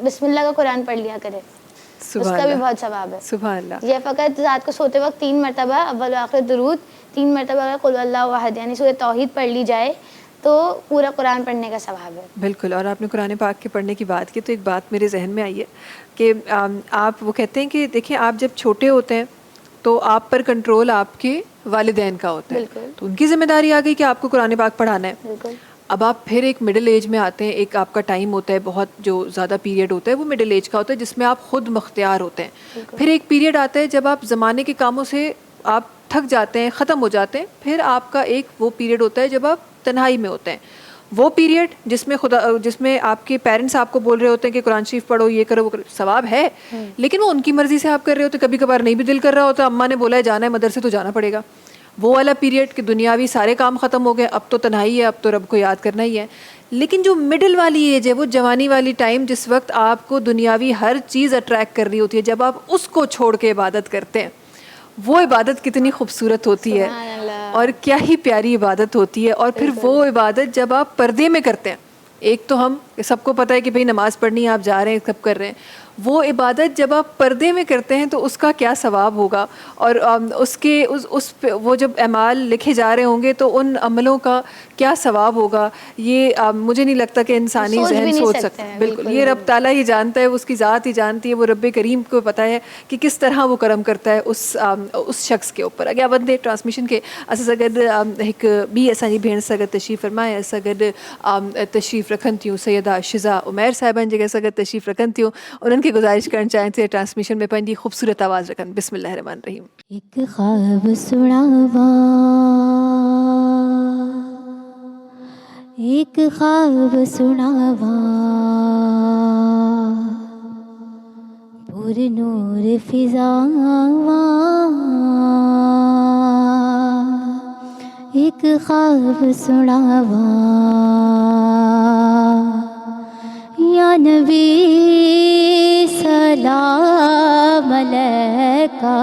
بسم اللہ کا قرآن پڑھ لیا کرے, اس کا بھی بہت ثواب ہے. سبحان اللہ. یہ فقط رات کو سوتے وقت 3 مرتبہ اول و آخر درود, 3 مرتبہ اگر قل اللہ احد یعنی سورہ توحید پڑھ لی جائے تو پورا قرآن پڑھنے کا ثواب ہے. بالکل. اور آپ نے قرآن پاک کے پڑھنے کی بات کی تو ایک بات میرے ذہن میں آئی ہے کہ آپ وہ کہتے ہیں کہ دیکھیں آپ جب چھوٹے ہوتے ہیں تو آپ پر کنٹرول آپ کے والدین کا ہوتا ہے, تو ان کی ذمہ داری آ گئی کہ آپ کو قرآن پاک پڑھانا ہے. بالکل. اب آپ پھر ایک مڈل ایج میں آتے ہیں, ایک آپ کا ٹائم ہوتا ہے, بہت جو زیادہ پیریڈ ہوتا ہے وہ مڈل ایج کا ہوتا ہے جس میں آپ خود مختار ہوتے ہیں. پھر ایک پیریڈ آتا ہے جب آپ زمانے کے کاموں سے آپ تھک جاتے ہیں, ختم ہو جاتے ہیں. پھر آپ کا ایک وہ پیریڈ ہوتا ہے جب آپ تنہائی میں ہوتے ہیں. وہ پیریڈ جس میں آپ کے پیرنٹس آپ کو بول رہے ہوتے ہیں کہ قرآن شریف پڑھو, یہ کرو وہ کرو, ثواب ہے, لیکن وہ ان کی مرضی سے آپ کر رہے ہوتے. کبھی کبھار نہیں بھی دل کر رہا ہوتا, اماں نے بولا ہے جانا ہے مدرسے تو جانا پڑے گا. وہ والا پیریڈ کہ دنیاوی سارے کام ختم ہو گئے, اب تو تنہائی ہے, اب تو رب کو یاد کرنا ہی ہے. لیکن جو مڈل والی ایج ہے, وہ جوانی والی ٹائم, جس وقت آپ کو دنیاوی ہر چیز اٹریکٹ کر رہی ہوتی ہے, جب آپ اس کو چھوڑ کے عبادت کرتے ہیں, وہ عبادت کتنی خوبصورت ہوتی ہے اور کیا ہی پیاری عبادت ہوتی ہے. اور پھر وہ عبادت جب آپ پردے میں کرتے ہیں, ایک تو ہم سب کو پتہ ہے کہ بھئی نماز پڑھنی ہے, آپ جا رہے ہیں, سب کر رہے ہیں. وہ عبادت جب آپ پردے میں کرتے ہیں تو اس کا کیا ثواب ہوگا, اور اس پہ وہ جب اعمال لکھے جا رہے ہوں گے تو ان عملوں کا کیا ثواب ہوگا, یہ مجھے نہیں لگتا کہ انسانی ذہن سوچ سکتا ہے. بالکل, یہ رب تعالیٰ ہی جانتا ہے, اس کی ذات ہی جانتی ہے, وہ رب کریم کو پتہ ہے کہ کس طرح وہ کرم کرتا ہے اس شخص کے اوپر. اگیا بندے ٹرانسمیشن کے اساں گڈ ایک بی اساں جی بھیڑ سگد تشریف فرمائے, اساں گڈ تشریف رکھن تھیوں سیدہ شزا عمیر صاحبان جگہ سگد تشریف رکھن تھیوں, انہن کی گزارش کرنا چاہیں تھے ٹرانسمیشن میں پنجی خوبصورت آواز رکھن. بسم اللہ الرحمن الرحیم. ایک خواب سناوا, ایک خواب سناوا, پر نور فضاوا, ایک خواب سناوا, یا نبی سلام علیکہ,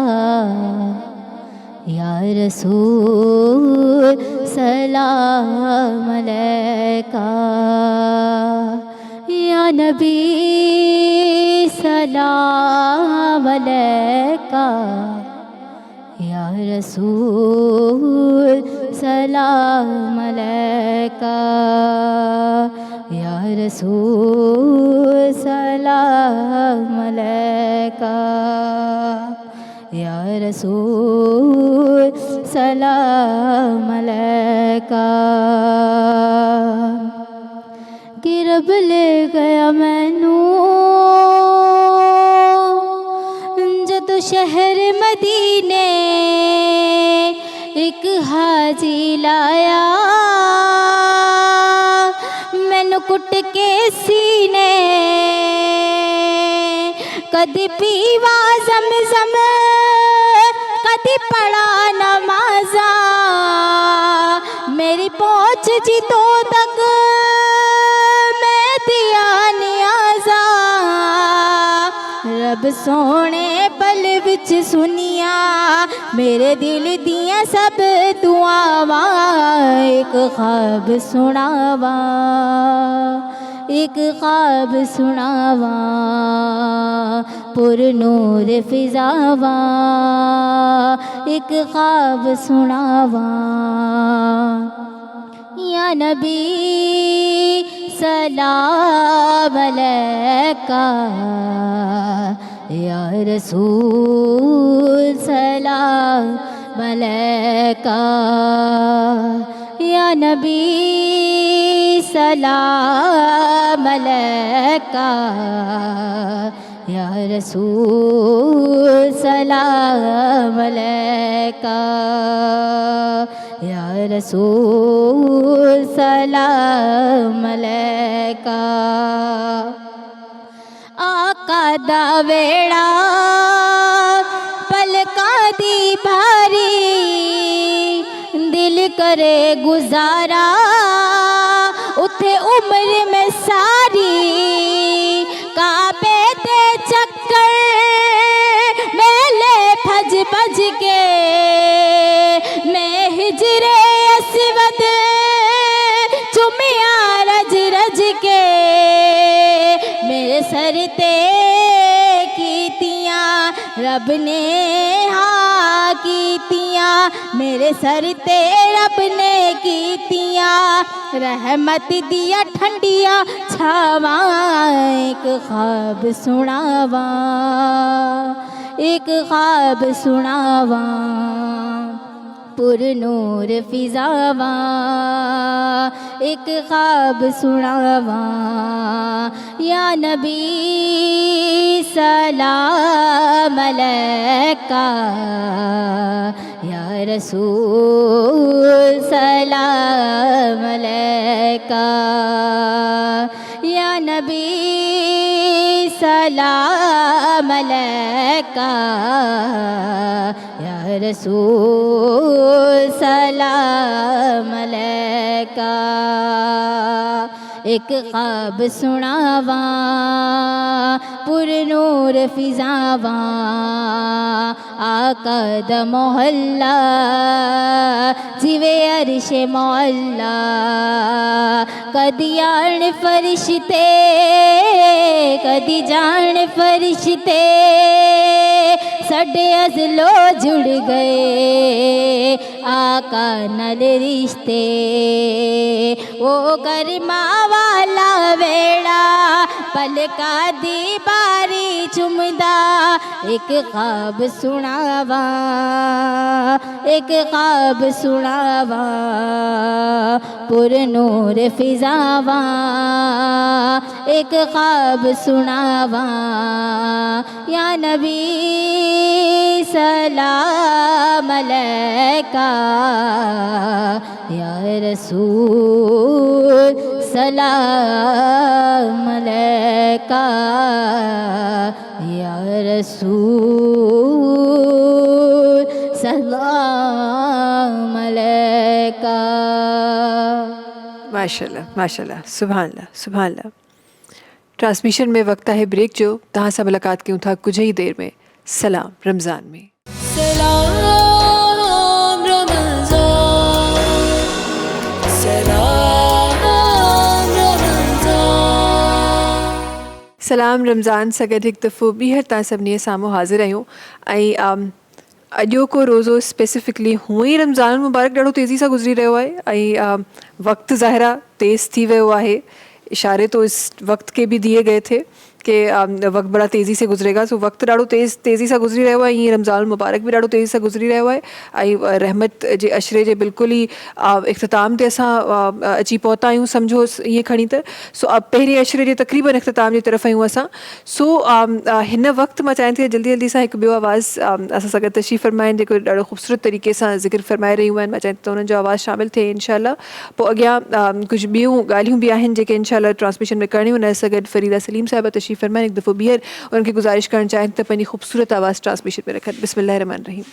یا رسول سلام علیکہ, یا نبی سلام علیکہ, یا رسول سلام علیکہ, یا رسول سلام علیکہ, یا رسول سلام علیکہ. کہ رب لے گیا مینوں جدو شہر مدینے, ایک حاجی لایا مینوں کٹ کے سینے, کدی پیوا زمزم کدی پڑھا نمازاں, میری پہنچ جی تو تک میں دیا نیازاں, رب سونے پل وچ سنیا میرے دل دیاں سب دعاواں ایک خواب سناواں ایک خواب سناواں پر نور فضاواں ایک خواب سناواں یا نبی سلام علیکہ یا رسول سلام علیکہ یا نبی سلام علیکہ یا رسول سلام علیکہ یا رسول سلام علیکہ آقا دا ویڑا پلکاں دی بھاری دل کرے گزارا اتھے عمر میں ساری کعبے تے چکر میلے بھج بھج کے میں ہجر اسود چومیا رج رج کے میرے سر تے کیتیاں رب نے ہاں کیتیاں میرے سر تے رب نے کیتیاں رحمت دیا ٹھنڈیاں چھاواں ایک خواب سناواں ایک خواب سناواں پر نور فضاواں ایک خواب سناواں یا نبی سلام علیکہ یا رسول سلام علیکہ یا نبی سلام علیکہ یا رسول سلام علیکہ ایک خواب سناواں پر نور فضاواں آقا دا محلہ جیوے عرش مولا کدی آن فرشتے کدی جان فرشتے سڈے ازلو جڑ گئے آقا نال رشتے وہ کرما والا ویڑا پلکا دی باری چمدا ایک خواب سناواں ایک خواب سناواں پر نور فضاواں ایک خواب سناواں یا نبی سلام علیکہ یا رسول سلام علیکہ یا رسول سلام علیکہ ماشاء اللہ سبحان اللہ ٹرانسمیشن میں وقت ہے بریک جو تہاں سے ملاقات کیوں تھا کچھ ہی دیر میں سلام رمضان میں سلام رمضان سلام رمضان سلام رمضان सां गॾु हिकु दफ़ो ॿीहर तव्हां सभिनी जे साम्हूं हाज़िर आहियूं ऐं अॼोको रोज़ो स्पेसिफिकली हूअं ई रमज़ान मुबारक ॾाढो तेज़ी सां गुज़री रहियो आहे ऐं वक़्तु ज़ाहिरा तेज़ थी वियो आहे इशारे तो इस वक्त के भी दिए गए थे कि वक्त बड़ा तेज़ी से गुज़रेगा सो वक्त ॾाढो तेज़ी सां गुज़री रहियो आहे ईअं रमज़ान मुबारक बि ॾाढो तेज़ी सां गुज़री रहियो आहे ऐं रहमत जे अशरे जे बिल्कुलु ई इख़्तिताम ते असां अची पहुता आहियूं सम्झो ईअं खणी त सो पहिरें अशरे जे तक़रीबन इख़्तिताम जी तरफ़ आहियूं असां सो हिन वक़्तु मां चाहियां थी जल्दी जल्दी सां हिकु ॿियो आवाज़ु असां सां गॾु तशरीफ़ फ़रमाइनि जेको ॾाढो ख़ूबसूरत तरीक़े सां ज़िक्र फ़रमाए रहियूं आहिनि मां चाहियां थी त उन्हनि जो आवाज़ु शामिलु थिए इनशाअल्लाह पोइ अॻियां कुझु ॿियूं ॻाल्हियूं बि आहिनि जेके इनशाअल्लाह ट्रांसमिशन में करणियूं उन सां गॾु फ़रीदा सलीम साहिबा तशरीफ़ फ़रमाइनि हिकु दफ़ो ॿीहर उन्हनि खे गुज़ारिश करणु चाहिनि त पंहिंजी ख़ूबसूरत आवाज़ु ट्रांसमिशन में रखनि बिस्मिल्लाहिर रहमानिर रहीम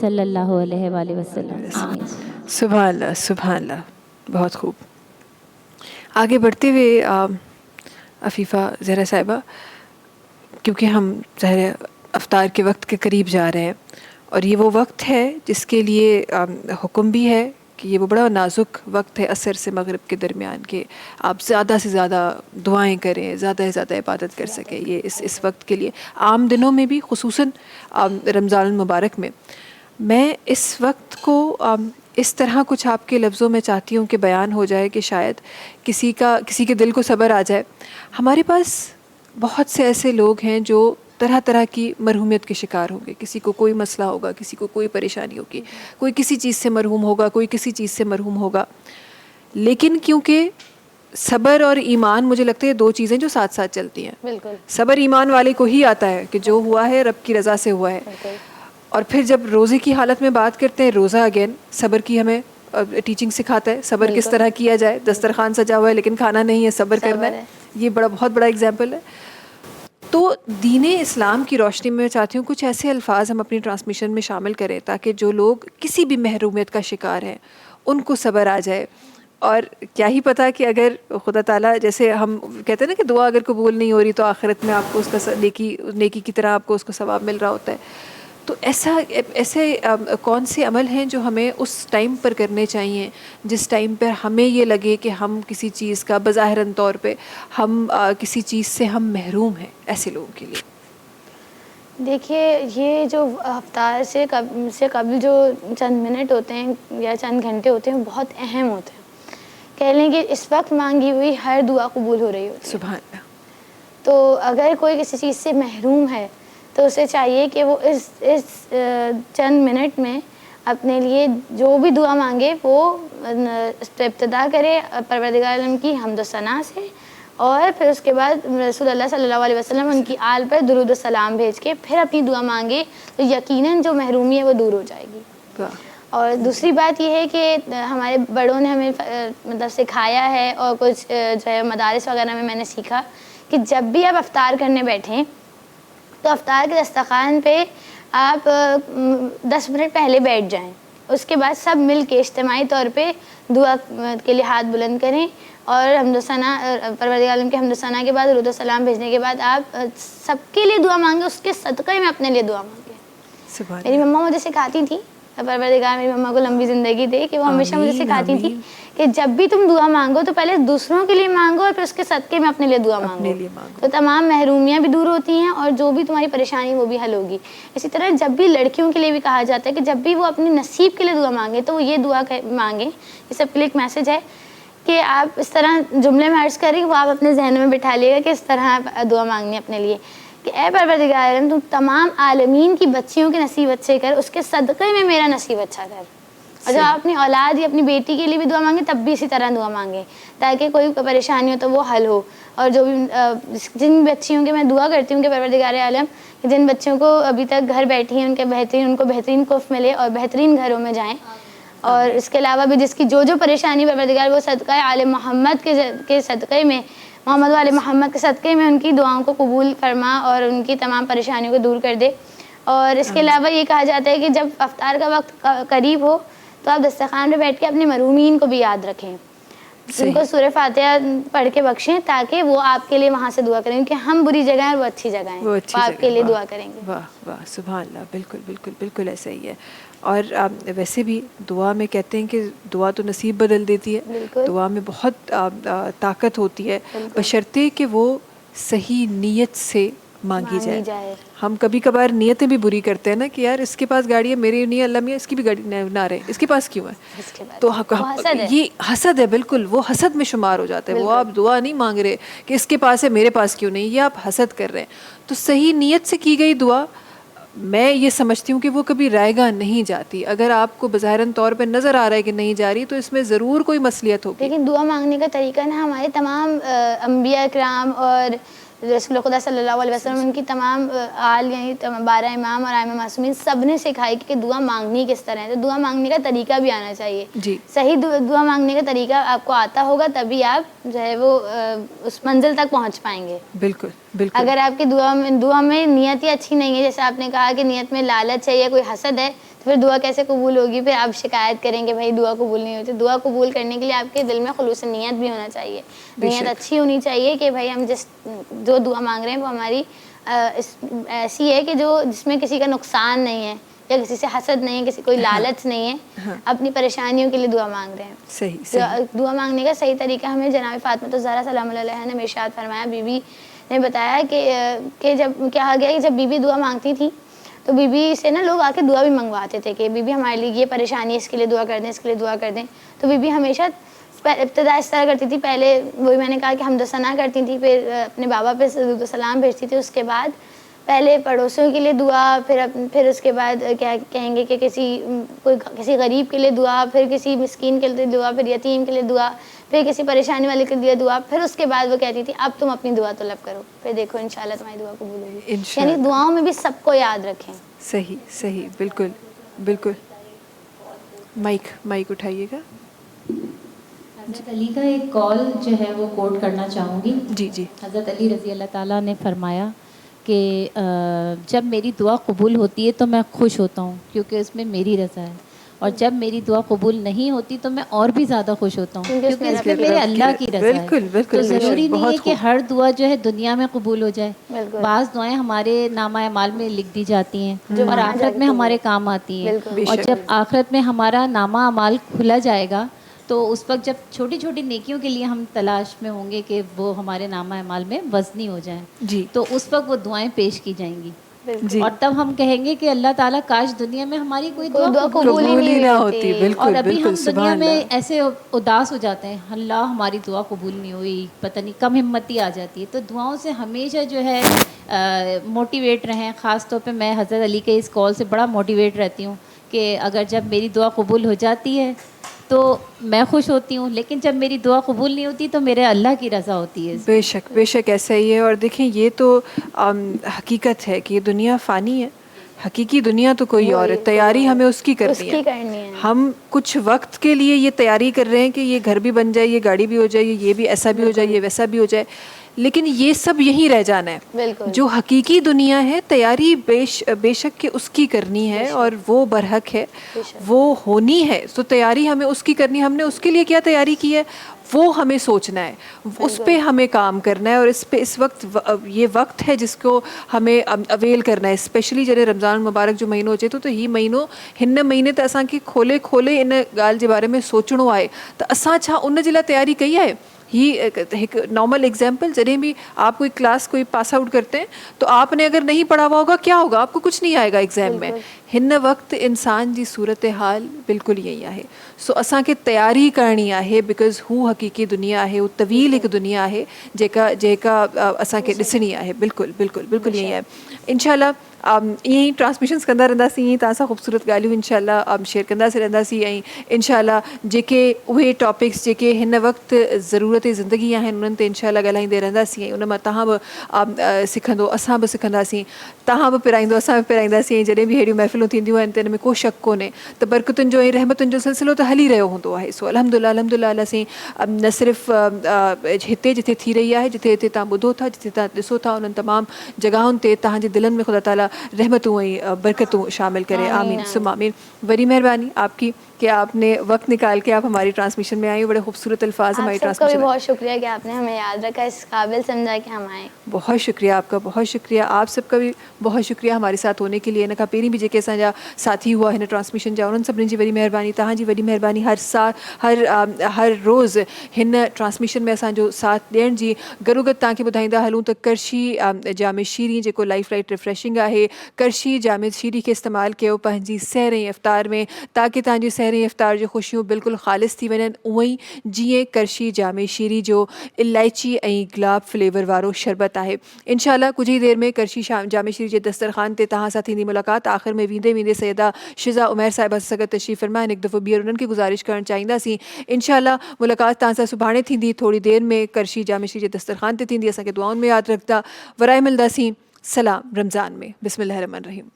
صلی اللہ علیہ وآلہ وسلم. آمین. سبحان اللہ, بہت خوب. آگے بڑھتے ہوئے عفیفہ زہرا صاحبہ, کیونکہ ہم ظاہر افطار کے وقت کے قریب جا رہے ہیں, اور یہ وہ وقت ہے جس کے لیے حکم بھی ہے کہ یہ وہ بڑا نازک وقت ہے عصر سے مغرب کے درمیان, کہ آپ زیادہ سے زیادہ دعائیں کریں, زیادہ سے زیادہ عبادت کر سکیں. یہ اس وقت کے لیے عام دنوں میں بھی, خصوصاً رمضان المبارک میں اس وقت کو اس طرح کچھ آپ کے لفظوں میں چاہتی ہوں کہ بیان ہو جائے کہ شاید کسی کے دل کو صبر آ جائے. ہمارے پاس بہت سے ایسے لوگ ہیں جو طرح طرح کی مرحومیت کے شکار ہوں گے. کسی کو کوئی مسئلہ ہوگا, کسی کو کوئی پریشانی ہوگی, کوئی کسی چیز سے مرحوم ہوگا, کوئی کسی چیز سے مرحوم ہوگا. لیکن کیونکہ صبر اور ایمان, مجھے لگتا ہے 2 چیزیں جو ساتھ ساتھ چلتی ہیں. بالکل. صبر ایمان والے کو ہی آتا ہے کہ جو ہوا ہے رب کی رضا سے ہوا ہے. اور پھر جب روزے کی حالت میں بات کرتے ہیں, روزہ اگین صبر کی ہمیں ٹیچنگ سکھاتا ہے. صبر کس طرح کیا جائے, دسترخوان سجا ہوا ہے لیکن کھانا نہیں ہے, صبر کرنا ہے. یہ بہت بڑا اگزامپل ہے. تو دین اسلام کی روشنی میں چاہتی ہوں کچھ ایسے الفاظ ہم اپنی ٹرانسمیشن میں شامل کریں تاکہ جو لوگ کسی بھی محرومیت کا شکار ہیں ان کو صبر آ جائے. اور کیا ہی پتہ کہ اگر خدا تعالیٰ, جیسے ہم کہتے ہیں نا کہ دعا اگر قبول نہیں ہو رہی تو آخرت میں آپ کو اس کا نیکی کی طرح آپ کو اس کا ثواب مل رہا ہوتا ہے. تو ایسے کون سے عمل ہیں جو ہمیں اس ٹائم پر کرنے چاہیے جس ٹائم پر ہمیں یہ لگے کہ ہم کسی چیز کا بظاہراً طور پہ ہم کسی چیز سے ہم محروم ہیں, ایسے لوگوں کے لیے؟ دیکھیے, یہ جو افطار سے قبل جو چند منٹ ہوتے ہیں یا چند گھنٹے ہوتے ہیں وہ بہت اہم ہوتے ہیں. کہہ لیں کہ اس وقت مانگی ہوئی ہر دعا قبول ہو رہی ہوتی ہے. سبحان اللہ. تو اگر کوئی کسی چیز سے محروم ہے تو اسے چاہیے کہ وہ اس چند منٹ میں اپنے لیے جو بھی دعا مانگے وہ ابتدا کرے پروردگار عالم کی حمد و ثنا سے, اور پھر اس کے بعد رسول اللہ صلی اللہ علیہ وسلم ان کی آل پر درود و سلام بھیج کے پھر اپنی دعا مانگے تو یقیناً جو محرومی ہے وہ دور ہو جائے گی. اور دوسری بات یہ ہے کہ ہمارے بڑوں نے ہمیں مطلب سکھایا ہے, اور کچھ جو ہے مدارس وغیرہ میں نے سیکھا کہ جب بھی آپ افطار کرنے بیٹھیں تو افطار کے دسترخوان پہ آپ 10 منٹ پہلے بیٹھ جائیں. اس کے بعد سب مل کے اجتماعی طور پہ دعا کے لیے ہاتھ بلند کریں, اور حمد و ثنا پروردگار عالم کے حمد و ثنا کے بعد درود و سلام بھیجنے کے بعد آپ سب کے لیے دعا مانگیں, اس کے صدقے میں اپنے لیے دعا مانگیں. میری مما مجھے سکھاتی تھی, پروردگار میری مما کو لمبی زندگی دے, کہ وہ ہمیشہ مجھے سکھاتی تھی کہ جب بھی تم دعا مانگو تو پہلے دوسروں کے لیے مانگو اور پھر اس کے صدقے میں اپنے لیے دعا مانگو, تو تمام محرومیاں بھی دور ہوتی ہیں اور جو بھی تمہاری پریشانی وہ بھی حل ہوگی. اسی طرح جب بھی لڑکیوں کے لیے بھی کہا جاتا ہے کہ جب بھی وہ اپنی نصیب کے لیے دعا مانگیں تو وہ یہ دعا مانگیں. یہ سب کے لیے ایک میسج ہے کہ آپ اس طرح جملے میں عرض کریں, وہ آپ اپنے ذہن میں بٹھا لیے گا کہ اس طرح دعا مانگنی ہے اپنے لیے کہ اے پروردگار عالم تم تمام عالمین کی بچیوں کے نصیب اچھے کر, اس کے صدقے میں میرا نصیب اچھا کر. اور جب آپ اپنی اولاد یا اپنی بیٹی کے لیے بھی دعا مانگیں تب بھی اسی طرح دعا مانگیں تاکہ کوئی پریشانی ہو تو وہ حل ہو. اور جو بھی جن بچیوں کے میں دعا کرتی ہوں کہ پروردگار عالم جن بچوں کو ابھی تک گھر بیٹھی ہیں ان کو بہترین کف ملے اور بہترین گھروں میں جائیں. اور اس کے علاوہ بھی جس کی جو پریشانی پروردگار وہ صدقہ آل محمد کے صدقے میں, محمد والے محمد کے صدقے میں ان کی دعاؤں کو قبول فرما اور ان کی تمام پریشانیوں کو دور کر دے. اور اس کے علاوہ یہ کہا جاتا ہے کہ جب افطار کا وقت قریب ہو تو آپ دسترخوان پہ بیٹھ کے اپنے مرحومین کو بھی یاد رکھیں, ان کو سورہ فاتحہ پڑھ کے بخشیں تاکہ وہ آپ کے لیے وہاں سے دعا کریں, کیونکہ ہم بری جگہ ہیں اور وہ اچھی جگہ ہیں, وہ آپ کے لیے دعا کریں گے. واہ واہ, سبحان اللہ. بالکل بالکل بالکل ایسا ہی ہے. اور ویسے بھی دعا میں کہتے ہیں کہ دعا تو نصیب بدل دیتی ہے, دعا میں بہت طاقت ہوتی ہے بشرطے کہ وہ صحیح نیت سے مانگی جائے. ہم کبھی کبھار نیتیں بھی بری کرتے ہیں نا کہ یار اس کے پاس گاڑی ہے, میری نہیں, اللہ میاں اس کی بھی گاڑی نہ رہے, اس کے پاس کیوں ہے, تو یہ حسد ہے. بالکل وہ حسد میں شمار ہو جاتا ہے. وہ آپ دعا نہیں مانگ رہے کہ اس کے پاس ہے میرے پاس کیوں نہیں, یہ آپ حسد کر رہے ہیں. تو صحیح نیت سے کی گئی دعا میں یہ سمجھتی ہوں کہ وہ کبھی رائے گاہ نہیں جاتی. اگر آپ کو بظاہراً طور پہ نظر آ رہا ہے کہ نہیں جا رہی تو اس میں ضرور کوئی مصلیحت ہوگی. لیکن دعا مانگنے کا طریقہ نا ہمارے تمام انبیاء کرام اور رسول خدا صلی اللہ علیہ وسلم ان کی تمام آل یعنی 12 امام اور ائمہ معصومین سب نے سکھائی کہ دعا مانگنی کس طرح ہے. تو دعا مانگنے کا طریقہ بھی آنا چاہیے. جی. صحیح دعا مانگنے کا طریقہ آپ کو آتا ہوگا تبھی آپ جو ہے وہ اس منزل تک پہنچ پائیں گے. بالکل بالکل. اگر آپ کی دعا میں نیت ہی اچھی نہیں ہے, جیسے آپ نے کہا کہ نیت میں لالچ ہے یا کوئی حسد ہے, تو پھر دعا کیسے قبول ہوگی؟ پھر آپ شکایت کریں کہ بھائی دعا قبول نہیں ہوتی. دعا قبول کرنے کے لیے آپ کے دل میں خلوص نیت بھی ہونا چاہیے. نیت اچھی ہونی چاہیے کہ بھائی ہم جو دعا مانگ رہے ہیں وہ ہماری ایسی ہے کہ جس میں کسی کا نقصان نہیں ہے یا کسی سے حسد نہیں ہے, کسی کوئی لالچ نہیں ہے, اپنی پریشانیوں کے لیے دعا مانگ رہے ہیں. صحیح. دعا مانگنے کا صحیح طریقہ ہمیں جناب فاطمہ الزہرا سلام اللہ علیہا نے ارشاد فرمایا, بی بی نے بتایا کہ جب کہا گیا کہ جب بی بی دعا مانگتی تھی تو بی بی سے نا لوگ آ کے دعا بھی منگواتے تھے کہ بی بی ہمارے لیے یہ پریشانی ہے, اس کے لیے دعا کر دیں, اس کے لیے دعا کر دیں. تو بی بی ہمیشہ ابتدا اس طرح کرتی تھی, پہلے وہی میں نے کہا کہ حمد و ثنا کرتی تھی, پھر اپنے بابا پہ درود و سلام بھیجتی تھی, اس کے بعد پہلے پڑوسیوں کے لیے دعا, پھر اس کے بعد کیا کہیں گے کہ کسی غریب کے لیے دعا, پھر کسی مسکین کے لیے دعا, پھر یتیم کے لیے دعا, پھر کسی پریشانی والے کے لیے دعا, پھر اس کے بعد وہ کہتی تھی اب تم اپنی دعا طلب کرو, پھر دیکھو انشاءاللہ تمہاری دعا قبول ہوگی. یعنی دعاؤں میں بھی سب کو یاد رکھیں. صحیح صحیح. بالکل بالکل. مائک اٹھائیے گا. حضرت علی کا ایک کال جو ہے وہ کوٹ کرنا چاہوں گی. جی جی. حضرت علی رضی اللہ تعالیٰ نے فرمایا کہ جب میری دعا قبول ہوتی ہے تو میں خوش ہوتا ہوں کیونکہ اس میں میری رضا ہے, اور جب میری دعا قبول نہیں ہوتی تو میں اور بھی زیادہ خوش ہوتا ہوں کیونکہ اس میں میرے اللہ کی رضا ہے. بالکل بالکل. تو ضروری نہیں ہے کہ ہر دعا جو ہے دنیا میں قبول ہو جائے. بعض دعائیں ہمارے نامہ اعمال میں لکھ دی جاتی ہیں اور آخرت میں ہمارے کام آتی ہیں, اور جب آخرت میں ہمارا نامہ اعمال کھلا جائے گا تو اس وقت جب چھوٹی چھوٹی نیکیوں کے لیے ہم تلاش میں ہوں گے کہ وہ ہمارے نامہ اعمال میں وزنی ہو جائیں, جی, تو اس وقت وہ دعائیں پیش کی جائیں گی. جی. اور تب ہم کہیں گے کہ اللہ تعالیٰ کاش دنیا میں ہماری کوئی دعا قبول ہی نہ ہوتی. بالکل. اور ابھی ہم بالکل. دنیا میں ایسے اداس ہو جاتے ہیں, اللہ ہماری دعا قبول نہیں ہوئی, پتہ نہیں کم ہمتی آ جاتی ہے. تو دعاؤں سے ہمیشہ جو ہے موٹیویٹ رہیں. خاص طور پہ میں حضرت علی کے اس کال سے بڑا موٹیویٹ رہتی ہوں کہ اگر جب میری دعا قبول ہو جاتی ہے تو میں خوش ہوتی ہوں, لیکن جب میری دعا قبول نہیں ہوتی تو میرے اللہ کی رضا ہوتی ہے. بے شک بے شک ایسا ہی ہے. اور دیکھیں یہ تو حقیقت ہے کہ یہ دنیا فانی ہے, حقیقی دنیا تو کوئی اور ہے. تیاری ہمیں اس کی کرنی ہے. ہم کچھ وقت کے لیے یہ تیاری کر رہے ہیں کہ یہ گھر بھی بن جائے, یہ گاڑی بھی ہو جائے, یہ بھی ایسا بھی ہو جائے, یہ ویسا بھی ہو جائے, لیکن یہ سب یہیں رہ جانا ہے. جو حقیقی دنیا ہے تیاری بے شک کہ اس کی کرنی ہے, اور وہ برحق ہے, وہ ہونی ہے. تو تیاری ہمیں اس کی کرنی ہے. ہم نے اس کے لیے کیا تیاری کی ہے وہ ہمیں سوچنا ہے, اس پہ ہمیں کام کرنا ہے, اور اس وقت یہ وقت ہے جس کو ہمیں اویل کرنا ہے. اسپیشلی جڑے رمضان مبارک جو مہینوں اچے تو ہی مہینوں हिन महीने त असांखे खोले इन ॻाल्हि जे बारे में सोचणो आहे त असां छा उन जे लाइ तयारी कई आहे. ایک نارمل ایگزامپل, جب بھی آپ کوئی کلاس کوئی پاس آؤٹ کرتے ہیں تو آپ نے اگر نہیں پڑھا ہوا ہوگا کیا ہوگا, آپ کو کچھ نہیں آئے گا ایگزام میں. हिन वक़्तु इंसान जी सूरत हाल बिल्कुलु ईअं ई आहे. सो असांखे तयारी करणी आहे बिकॉज़ हू हक़ीक़ी दुनिया आहे, हू तवील हिकु दुनिया आहे जेका असांखे ॾिसणी आहे. बिल्कुलु बिल्कुलु बिल्कुलु ईअं ई आहे. इनशाला ईअं ई ट्रांसमिशन्स कंदा रहंदासीं, ईअं ई तव्हां सां ख़ूबसूरत ॻाल्हियूं इनशाला शेयर कंदासीं रहंदासीं. ऐं इनशाला जेके उहे टॉपिक्स जेके हिन वक़्तु ज़रूरत ज़िंदगी आहिनि उन्हनि ते इनशाला ॻाल्हाईंदे रहंदासीं. ऐं उन मां तव्हां बि सिखंदो, असां बि सिखंदासीं, तव्हां बि पिराईंदो, असां बि पिराईंदासीं. जॾहिं बि अहिड़ियूं महफ़िलूं थींदियूं आहिनि त हिन में को शक कोन्हे त बरकतुनि जो ऐं रहमतुनि जो सिलसिलो त हली रहियो हूंदो आहे. सो अल्हम्दुलिल्लाह अल्हम्दुलिल्लाह असीं न सिर्फ़ु हिते जिथे थी रही आहे, जिथे हिते तव्हां ॿुधो था, जिथे तव्हां ॾिसो था, उन्हनि तमामु जॻहुनि ते तव्हांजे दिलनि में ख़ुदा ताला रहमतूं ऐं बरकतूं शामिल करे. आमीन सुम आमीन. बड़ी मेहरबानी आपकी کہ آپ نے وقت نکال کے آپ ہماری ٹرانسمیشن میں آئی. بڑے خوبصورت الفاظ ہماری ٹرانسمیشن میں. بہت شکریہ کہ آپ نے ہمیں یاد رکھا, اس قابل سمجھا کہ ہم آئیں. بہت شکریہ آپ کا, بہت شکریہ. آپ سب کا بھی بہت شکریہ ہمارے ساتھ ہونے کے لیے. इन खां पहिरीं बि जेके असांजा साथी हुआ हिन ट्रांसमिशन जा, उन्हनि सभिनी जी वॾी महिरबानी, तव्हांजी वॾी महिरबानी. हर रोज़ हिन ट्रांसमिशन में असांजो साथ ॾियण जी. गरुगत तव्हांखे ॿुधाईंदा हलूं त करशी जामे शीरी जेको लाइफ लाइट रिफ्रेशिंग आहे, करशी जामे शीरी खे इस्तेमालु कयो पंहिंजी सैर ऐं इफ़्तार में, ताकी तव्हांजी सैर سحری افطار جو خوشیوں بالکل خالص थी वञनि उअं ई जीअं करशी जामे शीरी जो इलायची ऐं गुलाब फ्लेवर वारो शरबत आहे। इंशाल्लाह कुझु ई देरि में करशी जामे शीरी जे दस्तरखान ते तव्हां सां थींदी मुलाक़ात। आख़िर में वेंदे वेंदे सैयदा शिज़ा उमैर साहिबा सां गॾु तशरीफ़ फरमाइनि। हिकु दफ़ो ॿीहर उन्हनि खे गुज़ारिश करणु चाहींदासीं इंशाल्लाह मुलाक़ात तव्हां सां सुभाणे थींदी थोरी देरि में करशी जामे शीरी जे दस्तरखान ते थींदी। असांखे दुआउनि में यादि रखंदा। वराए मिलंदासीं सलाम रमज़ान में। बिस्मिल्लाह रहमान रहीम।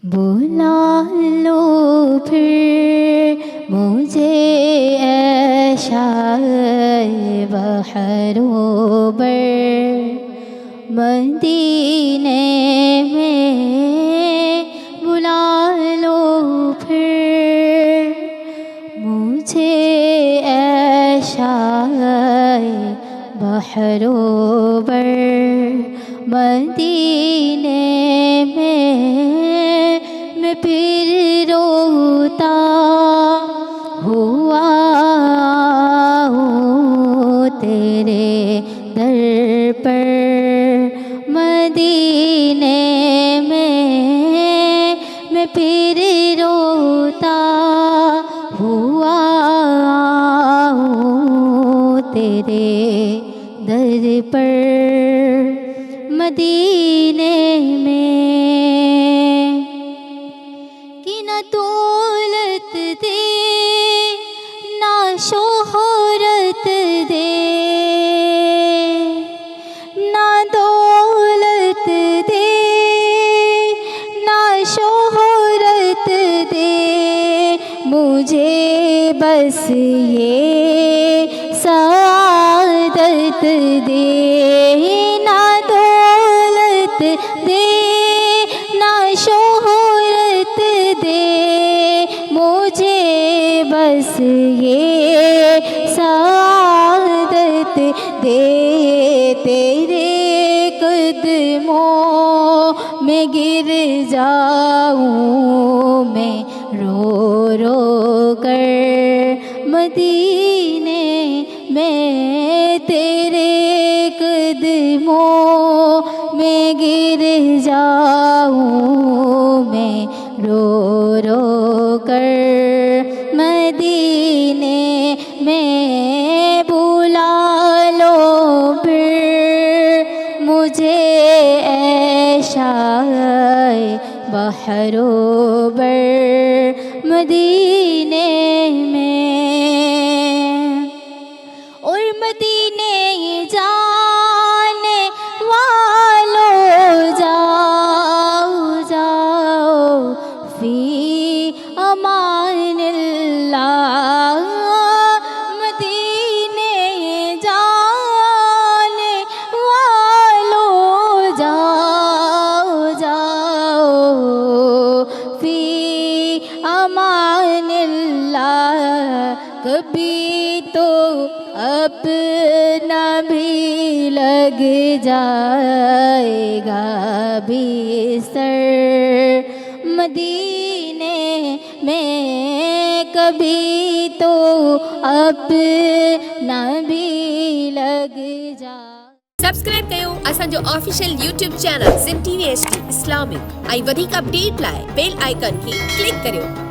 बुला लो फिर मुझे ऐशाए बहरों बर मदीने में बुला लो फिर मुझे ऐशाए बहरों बर मदीने में मैं फिर रोता हुआ हूँ तेरे दर पर मदीने में मैं फिर रोता हुआ हूँ तेरे दर पर मदीने में कि न दौलत दे ना शोहरत दे ना दौलत दे ना शोहरत दे मुझे बस ये सआदत दे ना दौलत दे ना शोहरत दे मुझे बस ये सआदत दे तेरे कदमों में गिर जाऊं मैं रो रो कर मदीने में तेरे कदमों में गिर जाऊं मैं रो रो कर मदीने में बुला लो फिर मुझे ऐशाए बहरों बर मदीने में और मदीने जाने वालों जाओ जाओ फी अमानिल्लाह मदीने जाने वालों जाओ जाओ फी अमानिल्लाह कभी तो अपना भी लग जाएगा बिस्तर मदीने में कभी तो अपना भी लग जा। सब्सक्राइब कयो असांजो official YouTube channel SIM TV HD Islamic ऐं वधीक अपडेट लाइ बेल आइकन खे क्लिक करियो।